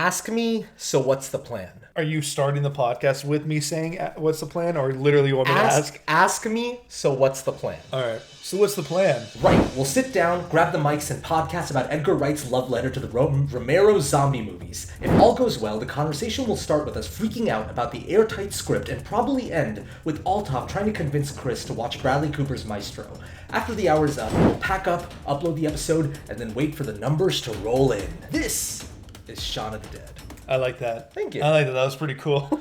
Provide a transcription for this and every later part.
Ask me, so what's the plan? Are you starting the podcast with me saying what's the plan, or literally you want me to ask? Ask me, so what's the plan? All right. So what's the plan? Right. We'll sit down, grab the mics, and podcast about Edgar Wright's love letter to the Romero zombie movies. If all goes well, the conversation will start with us freaking out about the airtight script and probably end with Altaf trying to convince Chris to watch Bradley Cooper's Maestro. After the hour is up, we'll pack up, upload the episode, and then wait for the numbers to roll in. This is Shaun of the Dead. I like that. Thank you. I like that. That was pretty cool.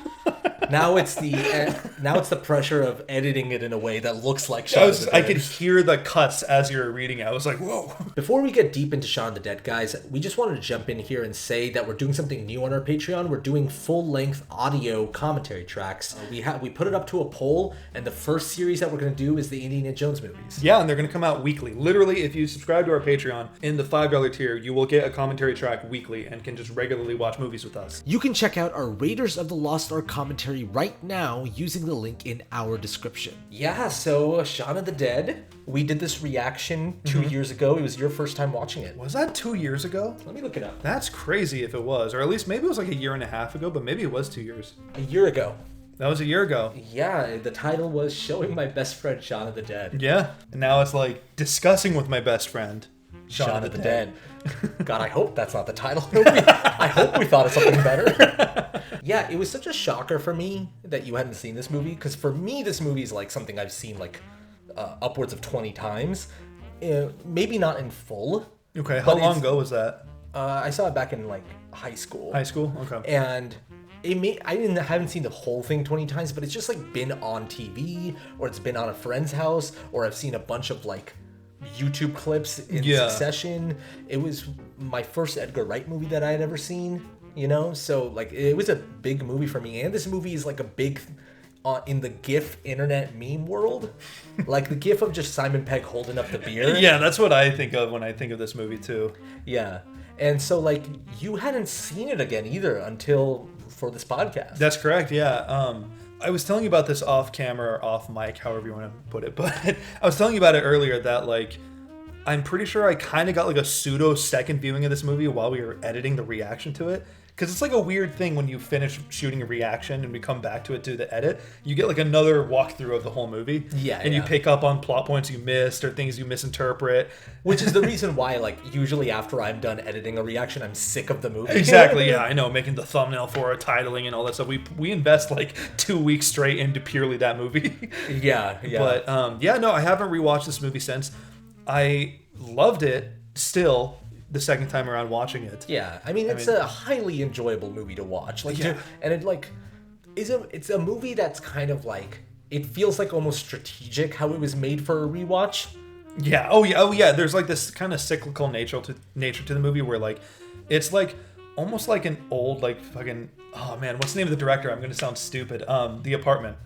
Now it's the pressure of editing it in a way that looks like Shaun of the Dead. I could hear the cuts as you were reading it. I was like, whoa. Before we get deep into Shaun of the Dead, guys, we just wanted to jump in here and say that we're doing something new on our Patreon. We're doing full-length audio commentary tracks. We put it up to a poll, and the first series that we're going to do is the Indiana Jones movies. Yeah, and they're going to come out weekly. Literally, if you subscribe to our Patreon in the $5 tier, you will get a commentary track weekly and can just regularly watch movies with us. You can check out our Raiders of the Lost Ark commentary right now using the link in our description. Yeah, so Shaun of the Dead, we did this reaction 2 years ago. It was your first time watching it. Was that 2 years ago? Let me look it up. That's crazy if it was, or at least maybe it was like a year and a half ago, but maybe it was 2 years. A year ago. That was a year ago. Yeah, the title was Showing My Best Friend Shaun of the Dead. Yeah, and now it's like discussing with my best friend Shaun of the Dead. God, I hope that's not the title. I hope we thought of something better. Yeah, it was such a shocker for me that you hadn't seen this movie, because for me, this movie is like something I've seen like upwards of 20 times. Maybe not in full. Okay, how long ago was that? I saw it back in like high school. High school? Okay. And I haven't seen the whole thing 20 times, but it's just like been on TV, or it's been on a friend's house, or I've seen a bunch of like YouTube clips in succession. It was my first Edgar Wright movie that I had ever seen, you know? So like it was a big movie for me, and this movie is like a big in the GIF internet meme world. Like the GIF of just Simon Pegg holding up the beer. Yeah, that's what I think of when I think of this movie too. Yeah. And so like you hadn't seen it again either until for this podcast. That's correct, yeah. I was telling you about this off camera or off mic, however you want to put it, but I was telling you about it earlier that like I'm pretty sure I kind of got like a pseudo second viewing of this movie while we were editing the reaction to it. Because it's like a weird thing when you finish shooting a reaction and we come back to it to the edit. You get like another walkthrough of the whole movie. Yeah. And you pick up on plot points you missed or things you misinterpret. Which is the reason why, like, usually after I'm done editing a reaction, I'm sick of the movie. Exactly, yeah, I know. Making the thumbnail for it, titling and all that stuff. We invest like 2 weeks straight into purely that movie. Yeah. But, I haven't rewatched this movie since. I loved it still the second time around watching it. Yeah, I mean it's a highly enjoyable movie to watch. Like, and it like it's a movie that's kind of like, it feels like almost strategic how it was made for a rewatch. Yeah. Oh yeah. There's like this kind of cyclical nature to the movie where like it's like almost like an old like fucking, oh man, what's the name of the director? I'm gonna sound stupid. The Apartment.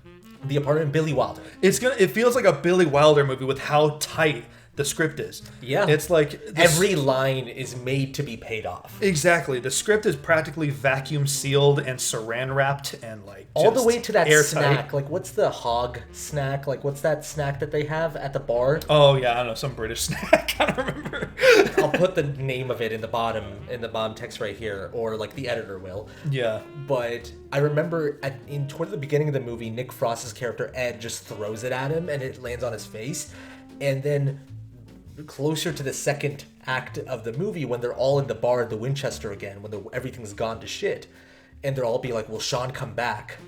The Apartment, Billy Wilder. It feels like a Billy Wilder movie with how tight the script is. Yeah. It's like every line is made to be paid off. Exactly. The script is practically vacuum sealed and saran wrapped and like all the way to that airtight snack. Like what's the hog snack? Like what's that snack that they have at the bar? Oh yeah, I don't know, some British snack. I don't remember. I'll put the name of it in the bottom text right here, or like the editor will. Yeah. But I remember toward the beginning of the movie, Nick Frost's character Ed just throws it at him and it lands on his face. And then closer to the second act of the movie, when they're all in the bar at the Winchester again, when everything's gone to shit, and they're all be like, will Shaun come back?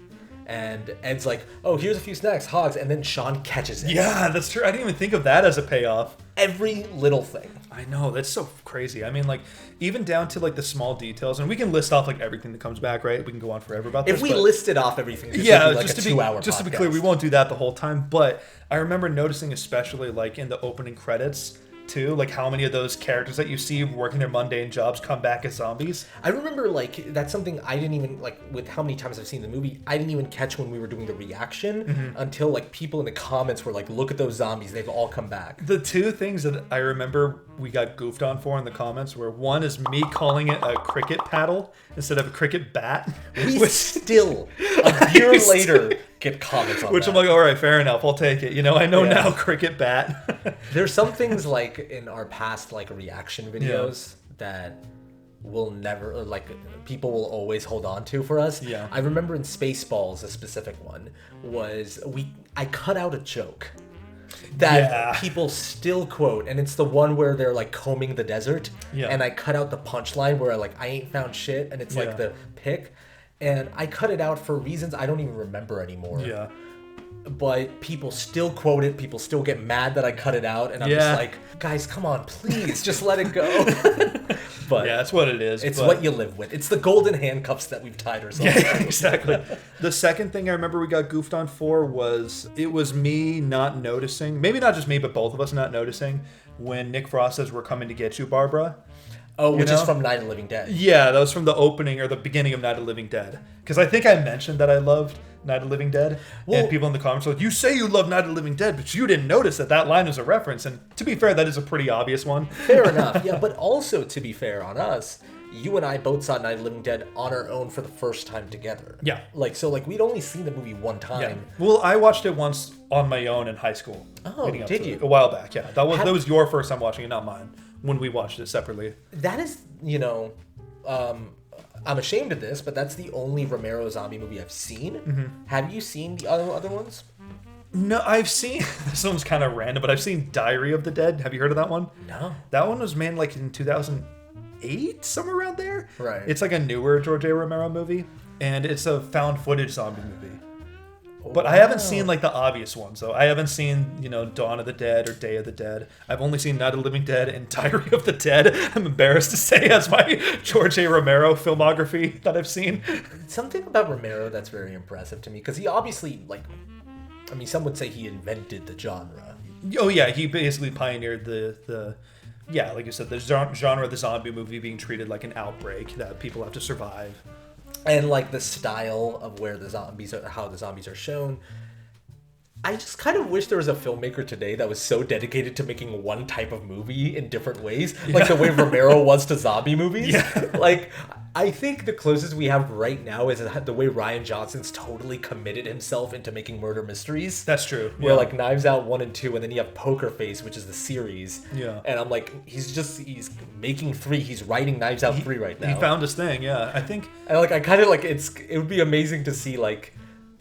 And Ed's like, oh, here's a few snacks, hogs, and then Shaun catches it. Yeah, that's true. I didn't even think of that as a payoff. Every little thing. I know, that's so crazy. I mean, like, even down to like the small details, and we can list off like everything that comes back, right? We can go on forever about this. If we listed off everything, just to be clear, we won't do that the whole time. But I remember noticing, especially like in the opening credits too, like how many of those characters that you see working their mundane jobs come back as zombies. I remember like that's something I didn't even like, with how many times I've seen the movie, I didn't even catch when we were doing the reaction until like people in the comments were like, look at those zombies, they've all come back. The two things that I remember we got goofed on for in the comments were, one is me calling it a cricket paddle instead of a cricket bat. We still, a year later, get comments on which that. I'm like, all right, fair enough, I'll take it. You know, I know now, cricket bat. There's some things like in our past like reaction videos that will never, like, people will always hold on to for us. Yeah. I remember in Spaceballs, a specific one was I cut out a joke that people still quote, and it's the one where they're like combing the desert, and I cut out the punchline where I ain't found shit, and it's like the pick, and I cut it out for reasons I don't even remember anymore. Yeah. But people still quote it, people still get mad that I cut it out, and I'm just like, guys, come on, please, just let it go. But yeah, that's what it is. It's what you live with. It's the golden handcuffs that we've tied ourselves to. Yeah, exactly. The second thing I remember we got goofed on for was me not noticing, maybe not just me, but both of us not noticing, when Nick Frost says, "We're coming to get you, Barbara." Oh, which is from Night of the Living Dead. Yeah, that was from the opening or the beginning of Night of the Living Dead. Because I think I mentioned that I loved Night of the Living Dead. Well, and people in the comments were like, you say you love Night of the Living Dead, but you didn't notice that line was a reference. And to be fair, that is a pretty obvious one. Fair enough. Yeah, but also, to be fair on us, you and I both saw Night of the Living Dead on our own for the first time together. Yeah. We'd only seen the movie one time. Yeah. Well, I watched it once on my own in high school. Oh, did you? A while back, yeah. That was your first time watching it, not mine, when we watched it separately. That is, I'm ashamed of this, but that's the only Romero zombie movie I've seen. Mm-hmm. Have you seen the other ones? No, I've seen, this one's kind of random, but I've seen Diary of the Dead. Have you heard of that one? No. That one was made in 2008, somewhere around there. Right. It's like a newer George A. Romero movie, and it's a found footage zombie movie. But I haven't seen the obvious ones, though. I haven't seen, Dawn of the Dead or Day of the Dead. I've only seen Night of the Living Dead and Diary of the Dead. I'm embarrassed to say that's my George A. Romero filmography that I've seen. Something about Romero that's very impressive to me, because he obviously, some would say he invented the genre. Oh, yeah, he basically pioneered the like you said, the genre of the zombie movie being treated like an outbreak that people have to survive. And the style of where the zombies are, how the zombies are shown. I just kind of wish there was a filmmaker today that was so dedicated to making one type of movie in different ways, like the way Romero was to zombie movies. Yeah. I think the closest we have right now is the way Rian Johnson's totally committed himself into making murder mysteries. That's true. Where Knives Out 1 and 2, and then you have Poker Face, which is the series. Yeah. And I'm he's making 3. He's writing Knives Out 3 right now. He found his thing. Yeah, I think. And I kind of it would be amazing to see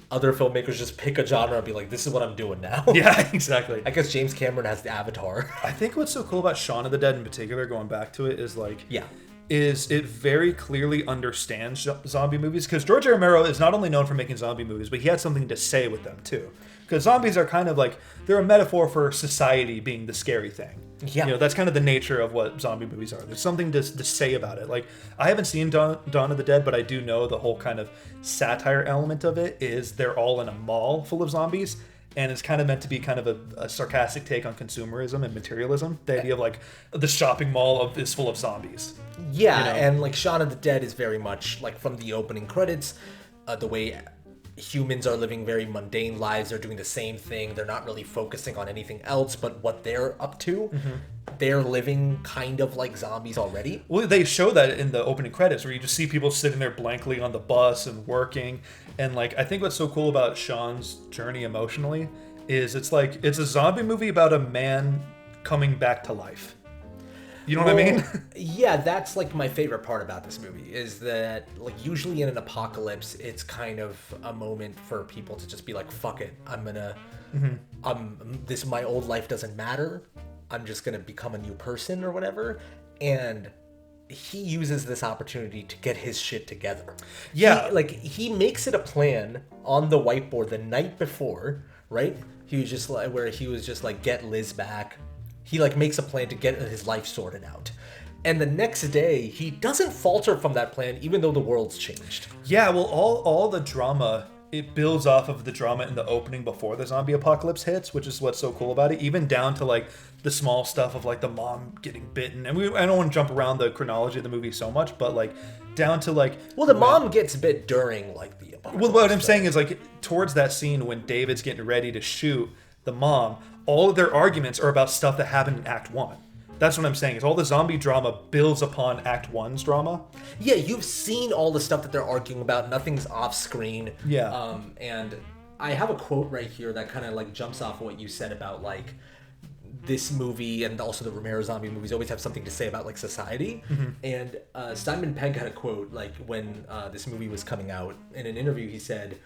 other filmmakers just pick a genre and be like, this is what I'm doing now. Yeah, exactly. I guess James Cameron has the Avatar. I think what's so cool about Shaun of the Dead in particular, going back to it, is it very clearly understands zombie movies. Because George A. Romero is not only known for making zombie movies, but he had something to say with them too. Because zombies are kind of they're a metaphor for society being the scary thing. Yeah. That's kind of the nature of what zombie movies are. There's something to say about it. I haven't seen Dawn of the Dead, but I do know the whole kind of satire element of it is they're all in a mall full of zombies. And it's kind of meant to be kind of a sarcastic take on consumerism and materialism. The idea of the shopping mall is full of zombies. Yeah, and Shaun of the Dead is very much from the opening credits, the way humans are living very mundane lives. They're doing the same thing. They're not really focusing on anything else but what they're up to. Mm-hmm. They're living kind of like zombies already. Well, they show that in the opening credits where you just see people sitting there blankly on the bus and working. And I think what's so cool about Sean's journey emotionally is it's a zombie movie about a man coming back to life. You know what I mean? Yeah, that's my favorite part about this movie is that usually in an apocalypse, it's kind of a moment for people to just be like, fuck it. I'm gonna, my old life doesn't matter. I'm just gonna become a new person or whatever. And he uses this opportunity to get his shit together. Yeah. He makes it a plan on the whiteboard the night before, right? He was just get Liz back. He makes a plan to get his life sorted out. And the next day, he doesn't falter from that plan, even though the world's changed. Yeah, well, all the drama, it builds off of the drama in the opening before the zombie apocalypse hits, which is what's so cool about it. Even down to the small stuff of the mom getting bitten. And I don't want to jump around the chronology of the movie so much, but down to well, the mom gets bit during the apocalypse. Well, what I'm saying is towards that scene when David's getting ready to shoot the mom, all of their arguments are about stuff that happened in Act 1. That's what I'm saying, is all the zombie drama builds upon Act 1's drama. Yeah, you've seen all the stuff that they're arguing about. Nothing's off screen. Yeah. And I have a quote right here that kind of jumps off what you said about this movie and also the Romero zombie movies always have something to say about like society. And Simon Pegg had a quote like when this movie was coming out. In an interview, he said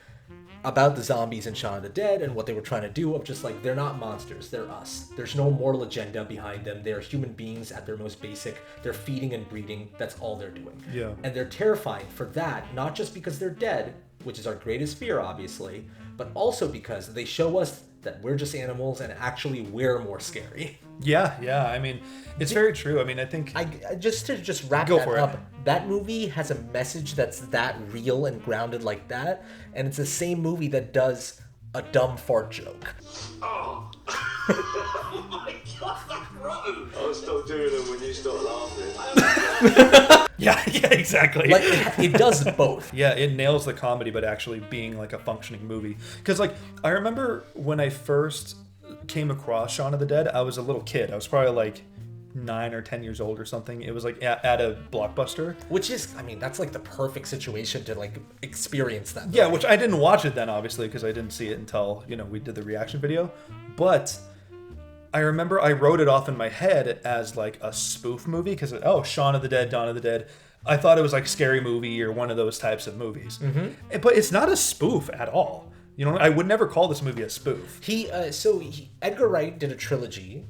about the zombies in Shaun of the Dead and what they were trying to do, of just like, they're not monsters, they're us. There's no moral agenda behind them. They're human beings at their most basic. They're feeding and breeding. That's all they're doing. Yeah. And they're terrifying for that, not just because they're dead, which is our greatest fear, obviously, but also because they show us that we're just animals and actually we're more scary. Yeah. I mean, it's very true. I mean, I think... Just to wrap that up, that movie has a message that's that real and grounded like that, and it's the same movie that does a dumb fart joke. Oh. Oh my god, that's gross. I'll stop doing them when you start laughing. Yeah, exactly. Like, it does both. Yeah, it nails the comedy, but actually being like a functioning movie. Because like, I remember when I first came across Shaun of the Dead, I was a little kid. I was probably like 9 or 10 years old or something. It was like at a Blockbuster. Which is, I mean, that's like the perfect situation to like experience that. Yeah, which I didn't watch it then, obviously, because I didn't see it until, we did the reaction video. But I remember I wrote it off in my head as like a spoof movie because, Shaun of the Dead, Dawn of the Dead. I thought it was like Scary Movie or one of those types of movies. But it's not a spoof at all. I would never call this movie a spoof. Edgar Wright did a trilogy,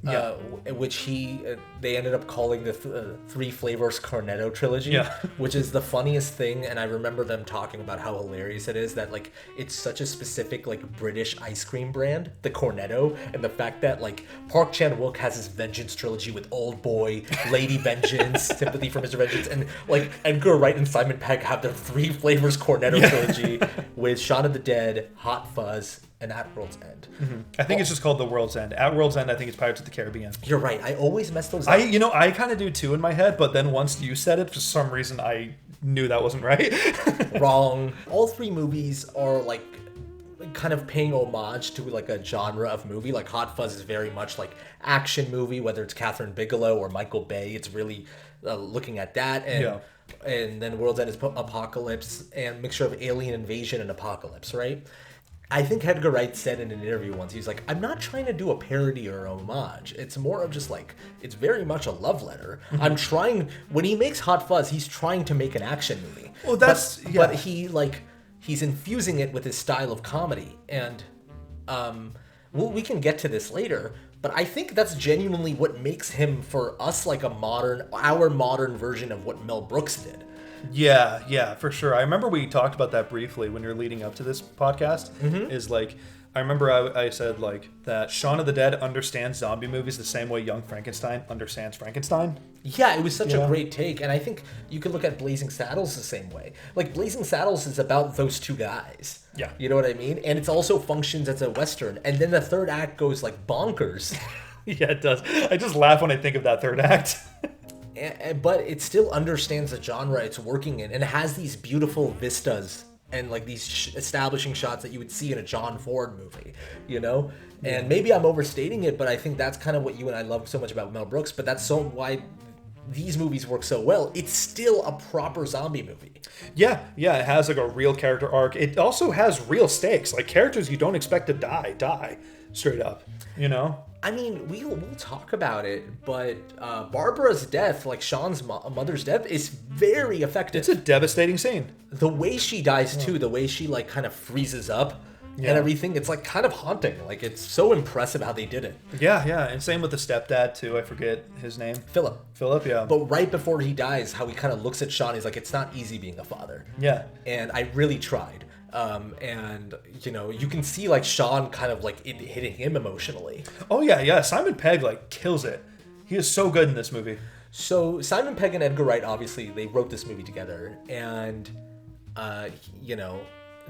which they ended up calling the Three Flavors Cornetto trilogy, which is the funniest thing. And I remember them talking about how hilarious it is that like it's such a specific like British ice cream brand, the Cornetto, and the fact that like Park Chan-wook has his Vengeance trilogy with Old Boy, Lady Vengeance, Sympathy for Mr. Vengeance, and like Edgar Wright and Simon Pegg have their Three Flavors Cornetto trilogy with Shaun of the Dead, Hot Fuzz, and At World's End. I think it's just called The World's End. At World's End, I think it's Pirates of the Caribbean. You're right. I always mess those up. I kind of do too in my head, but then once you said it, for some reason, I knew that wasn't right. Wrong. All three movies are like kind of paying homage to like a genre of movie. Like Hot Fuzz is very much like action movie, whether it's Catherine Bigelow or Michael Bay. It's really looking at that. And then World's End is apocalypse and mixture of alien invasion and apocalypse, right? I think Edgar Wright said in an interview once, he's like, I'm not trying to do a parody or a homage. It's more of just like, it's very much a love letter. I'm trying, when he makes Hot Fuzz, he's trying to make an action movie. Well, but he's infusing it with his style of comedy. And we can get to this later, but I think that's genuinely what makes him, for us, like our modern version of what Mel Brooks did. Yeah, for sure. I remember we talked about that briefly when you're leading up to this podcast. Is like, I remember I said like that Shaun of the Dead understands zombie movies the same way Young Frankenstein understands Frankenstein. Yeah, it was such a great take, and I think you could look at Blazing Saddles the same way. Like Blazing Saddles is about those two guys. Yeah, you know what I mean, and it also functions as a Western, and then the third act goes like bonkers. Yeah, it does. I just laugh when I think of that third act. But it still understands the genre it's working in, and it has these beautiful vistas and like these establishing shots that you would see in a John Ford movie, And maybe I'm overstating it, but I think that's kind of what you and I love so much about Mel Brooks. But that's so why these movies work so well. It's still a proper zombie movie. Yeah, it has like a real character arc. It also has real stakes, like characters you don't expect to die straight up. I mean, we'll talk about it, but Barbara's death, like Sean's mother's death, is very effective. It's a devastating scene. The way she dies, too, the way she, like, kind of freezes up and everything, it's, like, kind of haunting. Like, it's so impressive how they did it. Yeah, and same with the stepdad, too. I forget his name. Philip, yeah. But right before he dies, how he kind of looks at Sean, he's like, it's not easy being a father. Yeah. And I really tried. And you can see like Sean kind of like it hitting him emotionally. Oh yeah. Simon Pegg like kills it. He is so good in this movie. So Simon Pegg and Edgar Wright, obviously, they wrote this movie together, and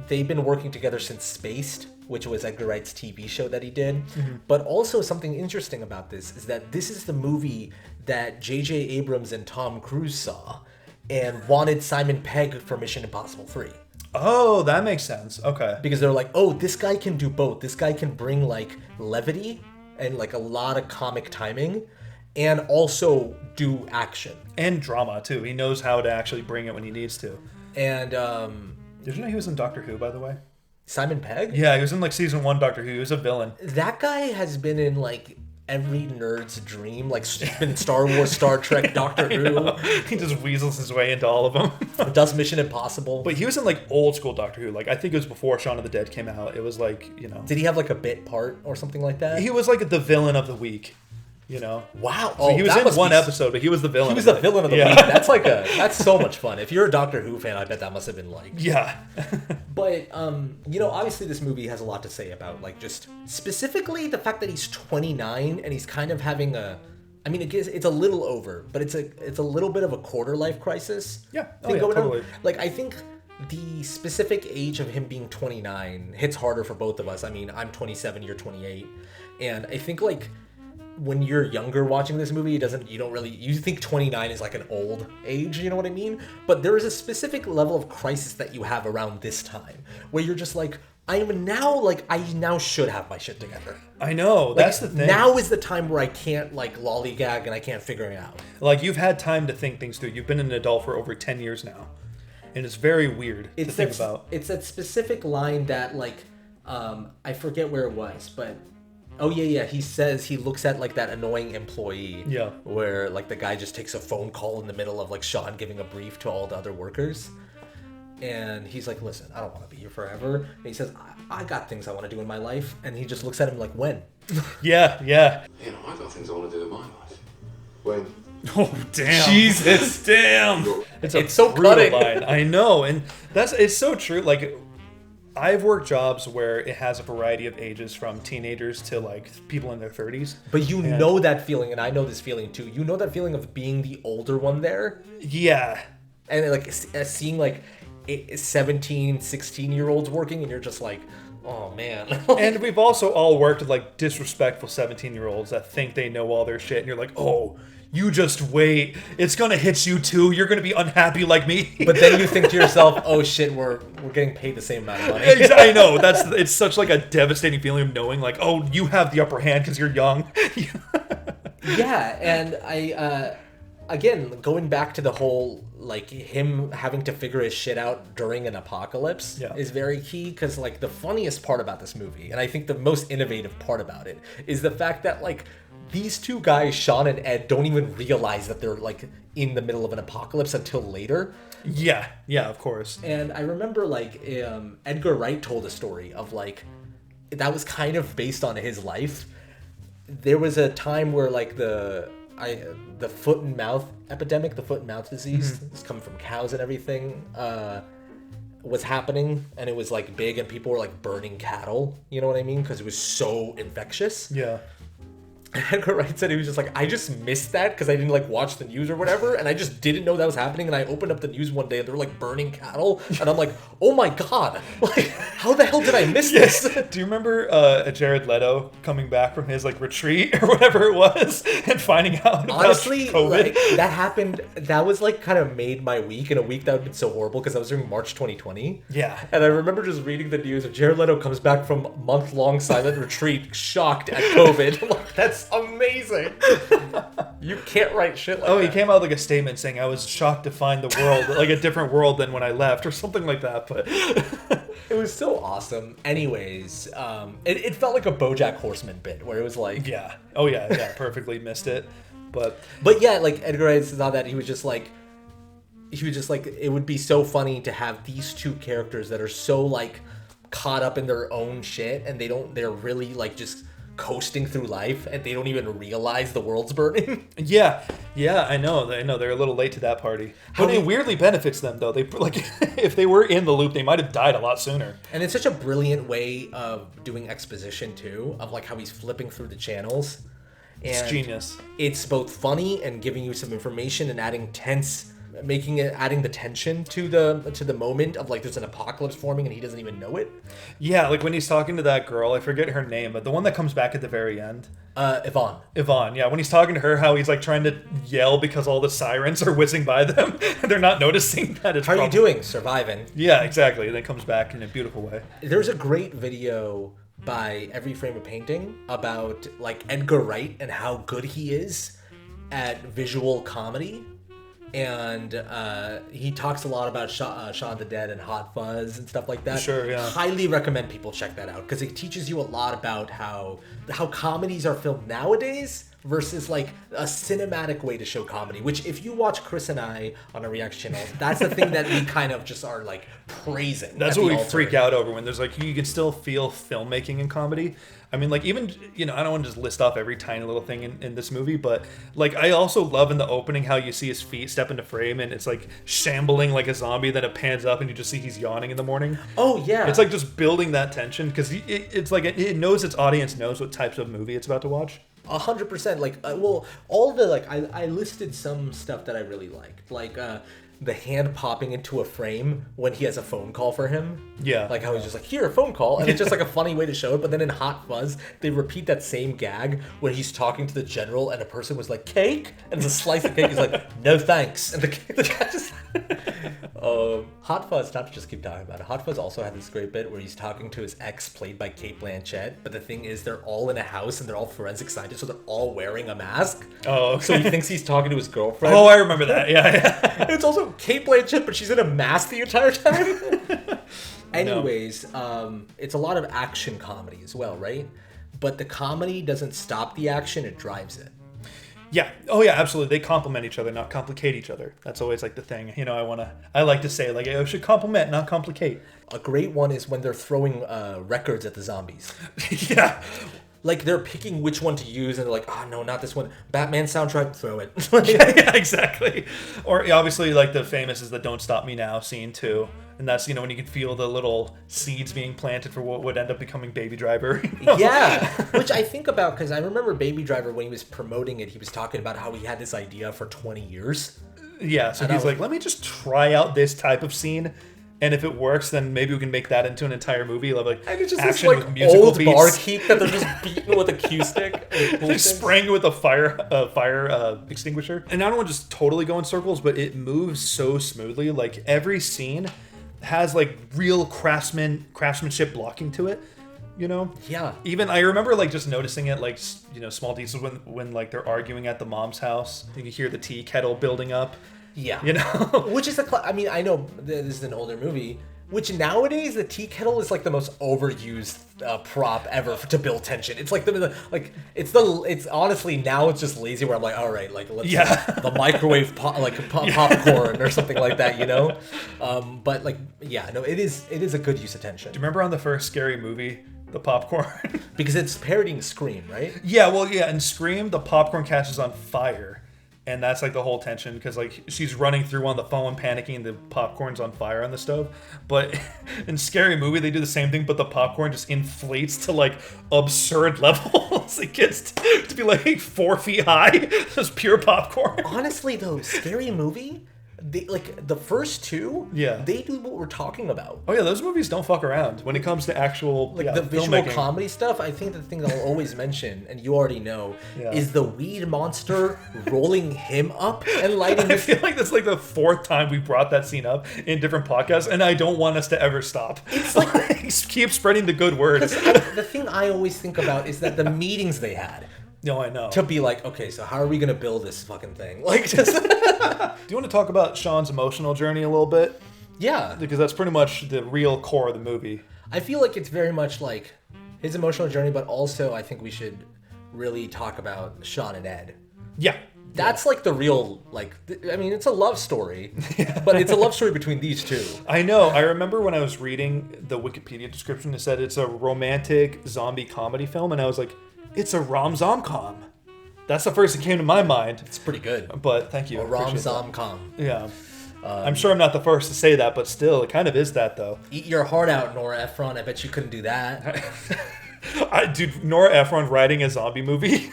they've been working together since Spaced, which was Edgar Wright's TV show that he did. But also something interesting about this is that this is the movie that J.J. Abrams and Tom Cruise saw and wanted Simon Pegg for Mission Impossible 3. Oh, that makes sense. Okay. Because they're like, oh, this guy can do both. This guy can bring like levity and like a lot of comic timing and also do action. And drama too. He knows how to actually bring it when he needs to. And did you know he was in Doctor Who, by the way? Simon Pegg? Yeah, he was in like season 1 Doctor Who. He was a villain. That guy has been in like every nerd's dream. Like, he's been in Star Wars, Star Trek, Doctor Who. He just weasels his way into all of them. Does Mission Impossible. But he was in, like, old school Doctor Who. Like, I think it was before Shaun of the Dead came out. It was, like, you know. Did he have, like, a bit part or something like that? He was, like, the villain of the week. You know? Wow. So he was in one episode, but he was the villain. He was the villain of the week. That's so much fun. If you're a Doctor Who fan, I bet that must have been like. Yeah. But, you know, obviously this movie has a lot to say about, like, just specifically the fact that he's 29 and he's kind of having I mean, it's a little over, but it's a little bit of a quarter life crisis. Yeah. Totally. Like, I think the specific age of him being 29 hits harder for both of us. I mean, I'm 27, you're 28. And I think, like, when you're younger watching this movie, you think 29 is like an old age, you know what I mean? But there is a specific level of crisis that you have around this time where you're just like, I now should have my shit together. I know, that's the thing. Now is the time where I can't, like, lollygag and I can't figure it out. Like, you've had time to think things through. You've been an adult for over 10 years now. And it's very weird to think about. It's that specific line that, like, I forget where it was, but... Oh, yeah. He says he looks at, like, that annoying employee. Yeah. Where, like, the guy just takes a phone call in the middle of, like, Shawn giving a brief to all the other workers. And he's like, listen, I don't want to be here forever. And he says, I got things I want to do in my life. And he just looks at him like, when? Yeah. You know, I got things I want to do in my life. When? Oh, damn. Jesus, damn. It's so cutting. Line. I know. And it's so true. Like... I've worked jobs where it has a variety of ages from teenagers to, like, people in their 30s. But you know that feeling, and I know this feeling too. You know that feeling of being the older one there? Yeah. And, like, seeing, like, 17, 16-year-olds working, and you're just like, oh, man. And we've also all worked with, like, disrespectful 17-year-olds that think they know all their shit, and you're like, oh... You just wait. It's gonna hit you too. You're gonna be unhappy like me. But then you think to yourself, "Oh shit, we're getting paid the same amount of money." I know. It's such like a devastating feeling of knowing, like, oh, you have the upper hand because you're young. Yeah, and I, again, going back to the whole, like, him having to figure his shit out during an apocalypse is very key, because, like, the funniest part about this movie, and I think the most innovative part about it, is the fact that, like, these two guys, Shawn and Ed, don't even realize that they're, like, in the middle of an apocalypse until later. Yeah, of course. And I remember, like, Edgar Wright told a story of, like, that was kind of based on his life. There was a time where, like, the foot and mouth epidemic, the foot and mouth disease, it's coming from cows and everything, was happening, and it was, like, big, and people were, like, burning cattle, you know what I mean? Because it was so infectious. Yeah. Edgar Wright said he was just like, I just missed that because I didn't, like, watch the news or whatever, and I just didn't know that was happening, and I opened up the news one day and they were, like, burning cattle, and I'm like, oh my god, like, how the hell did I miss this? Do you remember Jared Leto coming back from his, like, retreat or whatever it was and finding out about Honestly, COVID? Like, that happened, that was, like, kind of made my week, in a week that would have been so horrible because I was during March 2020. Yeah. And I remember just reading the news of Jared Leto comes back from month-long silent retreat, shocked at COVID. I'm like, that's amazing. You can't write shit like that. Oh, he came out with, like, a statement saying, I was shocked to find the world, like, a different world than when I left, or something like that, but... It was so awesome. Anyways, it felt like a BoJack Horseman bit, where it was like... Yeah. Oh, yeah, perfectly missed it, but yeah, like, Edgar Wright saw that, he was just like, it would be so funny to have these two characters that are so, like, caught up in their own shit, and they're really, like, just coasting through life, and they don't even realize the world's burning. Yeah, I know. They're a little late to that party, but it weirdly benefits them, though. They, like, if they were in the loop, they might have died a lot sooner. And it's such a brilliant way of doing exposition too, of, like, how he's flipping through the channels. And it's genius. It's both funny and giving you some information and adding the tension to the moment of, like, there's an apocalypse forming and he doesn't even know it. Yeah, like when he's talking to that girl, I forget her name, but the one that comes back at the very end. Yvonne, yeah. When he's talking to her, how he's, like, trying to yell because all the sirens are whizzing by them and they're not noticing that it's... How are you doing? Surviving. Yeah, exactly. And then comes back in a beautiful way. There's a great video by Every Frame of Painting about, like, Edgar Wright and how good he is at visual comedy. and he talks a lot about Shaun of the Dead and Hot Fuzz and stuff like that. Sure, yeah. Highly recommend people check that out because it teaches you a lot about how comedies are filmed nowadays versus like a cinematic way to show comedy, which if you watch Chris and I on our reaction channel, that's the thing that we kind of just are like praising. That's what we freak out over when there's like, you can still feel filmmaking in comedy. I mean, like, even, you know, I don't want to just list off every tiny little thing in this movie, but like, I also love in the opening how you see his feet step into frame and it's like shambling like a zombie, then it pans up and you just see he's yawning in the morning. Oh yeah, it's like just building that tension because it's like it knows its audience knows what types of movie it's about to watch. 100%. Like, well, all the like, I listed some stuff that I really liked, like the hand popping into a frame when he has a phone call for him. Yeah. Like how he's just like, here, a phone call. And it's just like a funny way to show it. But then in Hot Fuzz, they repeat that same gag when he's talking to the general and a person was like, cake? And it's a slice of cake. He's like, no thanks. And the guy just... Hot Fuzz, not to just keep talking about it, Hot Fuzz also had this great bit where he's talking to his ex played by Cate Blanchett. But the thing is, they're all in a house and they're all forensic scientists, so they're all wearing a mask. Oh, okay. So he thinks he's talking to his girlfriend. Oh, I remember that. Yeah. And it's also Cate Blanchett, but she's in a mask the entire time. Anyways, it's a lot of action comedy as well, right? But the comedy doesn't stop the action, it drives it. Yeah. Oh, yeah, absolutely. They complement each other, not complicate each other. That's always like the thing. You know, I like to say, like, I should complement, not complicate. A great one is when they're throwing records at the zombies. Yeah. Like, they're picking which one to use, and they're like, oh, no, not this one. Batman soundtrack, throw it. Yeah, exactly. Or, obviously, like, the famous is the Don't Stop Me Now scene, too. And that's, you know, when you can feel the little seeds being planted for what would end up becoming Baby Driver. You know? Yeah, which I think about, because I remember Baby Driver, when he was promoting it, he was talking about how he had this idea for 20 years. Yeah, so he's like, let me just try out this type of scene. And if it works, then maybe we can make that into an entire movie. Like, and it's just action this, like, with musical old beats. Barkeep that they're just beating with a cue stick. They're spraying it with a fire extinguisher. And I don't want to just totally go in circles, but it moves so smoothly. Like, every scene has, like, real craftsmanship blocking to it. You know? Yeah. Even, I remember, like, just noticing it, like, you know, small details when like, they're arguing at the mom's house. You can hear the tea kettle building up. Yeah. You know? Which is I mean, I know this is an older movie, which nowadays the tea kettle is like the most overused prop ever to build tension. It's like it's honestly now it's just lazy where I'm like, all right, like let's the microwave popcorn or something like that, you know? But like, yeah, no, it is a good use of tension. Do you remember on the first Scary Movie, the popcorn? Because it's parodying Scream, right? Yeah, well, yeah, in Scream, the popcorn catches on fire. And that's like the whole tension because like she's running through on the phone panicking, the popcorn's on fire on the stove. But in Scary Movie they do the same thing, but the popcorn just inflates to like absurd levels. It gets to be like 4 feet high. Just pure popcorn. Honestly though, Scary Movie, they like the first two, they do what we're talking about. Oh yeah, those movies don't fuck around when it comes to actual like the visual comedy stuff. I think the thing that I'll always mention, and you already know, is the weed monster rolling him up and lighting. I feel like that's like the 4th time we brought that scene up in different podcasts, and I don't want us to ever stop. It's like keep spreading the good word. The thing I always think about is that the meetings they had. No, I know. To be like, okay, so how are we gonna build this fucking thing? Like, just. Do you want to talk about Shaun's emotional journey a little bit? Yeah, because that's pretty much the real core of the movie. I feel like it's very much like his emotional journey, but also I think we should really talk about Shawn and Ed. Yeah. That's like the real, like, I mean, it's a love story, but it's a love story between these two. I know. I remember when I was reading the Wikipedia description, it said it's a romantic zombie comedy film, and I was like, it's a rom-zom-com. That's the first that came to my mind. It's pretty good. But thank you. A rom-zom-com. Yeah. I'm sure I'm not the first to say that, but still, it kind of is that, though. Eat your heart out, Nora Ephron. I bet you couldn't do that. Dude, Nora Ephron writing a zombie movie.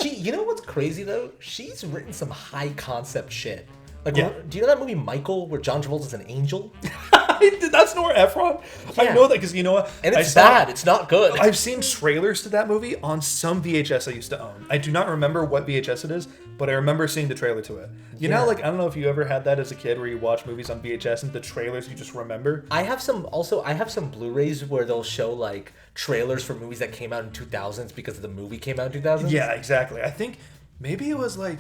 You know what's crazy, though? She's written some high-concept shit. Like, do you know that movie Michael, where John Travolta's an angel? That's Nora Ephron. Yeah. I know that because you know what? And it's bad. It's not good. I've seen trailers to that movie on some VHS I used to own. I do not remember what VHS it is, but I remember seeing the trailer to it. You know, like, I don't know if you ever had that as a kid where you watch movies on VHS and the trailers you just remember. I have some Blu-rays where they'll show, like, trailers for movies that came out in 2000s because the movie came out in 2000s. Yeah, exactly. I think maybe it was, like,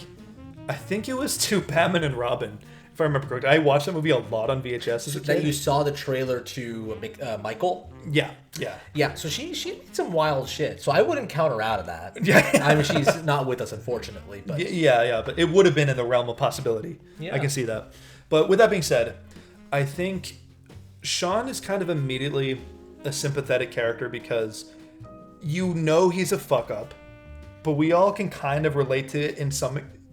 I think it was to Batman and Robin, if I remember correctly. I watched that movie a lot on VHS as a kid. That you saw the trailer to Michael? Yeah. Yeah, so she made some wild shit. So I wouldn't count her out of that. Yeah. I mean, she's not with us, unfortunately. But Yeah, but it would have been in the realm of possibility. Yeah. I can see that. But with that being said, I think Shawn is kind of immediately a sympathetic character because you know he's a fuck up, but we all can kind of relate to it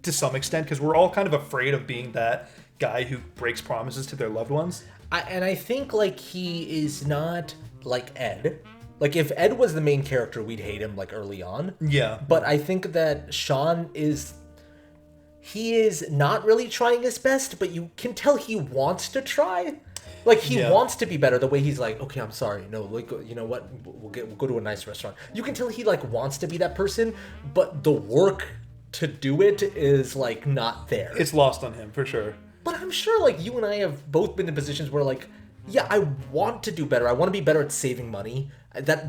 to some extent because we're all kind of afraid of being that guy who breaks promises to their loved ones. I think like he is not like Ed. Like if Ed was the main character, we'd hate him like early on. Yeah. But I think that Shawn is not really trying his best, but you can tell he wants to try. Like he wants to be better. The way he's like, okay, I'm sorry. No, like you know what? We'll go to a nice restaurant. You can tell he like wants to be that person, but the work to do it is like not there. It's lost on him for sure. But I'm sure like you and I have both been in positions where like, yeah, I want to do better. I want to be better at saving money.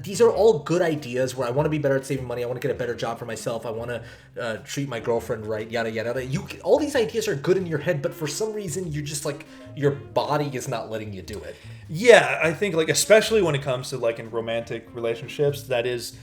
These are all good ideas where I want to be better at saving money. I want to get a better job for myself. I want to treat my girlfriend right, yada, yada, yada. All these ideas are good in your head, but for some reason, you're just like, your body is not letting you do it. Yeah, I think like, especially when it comes to like in romantic relationships, that is,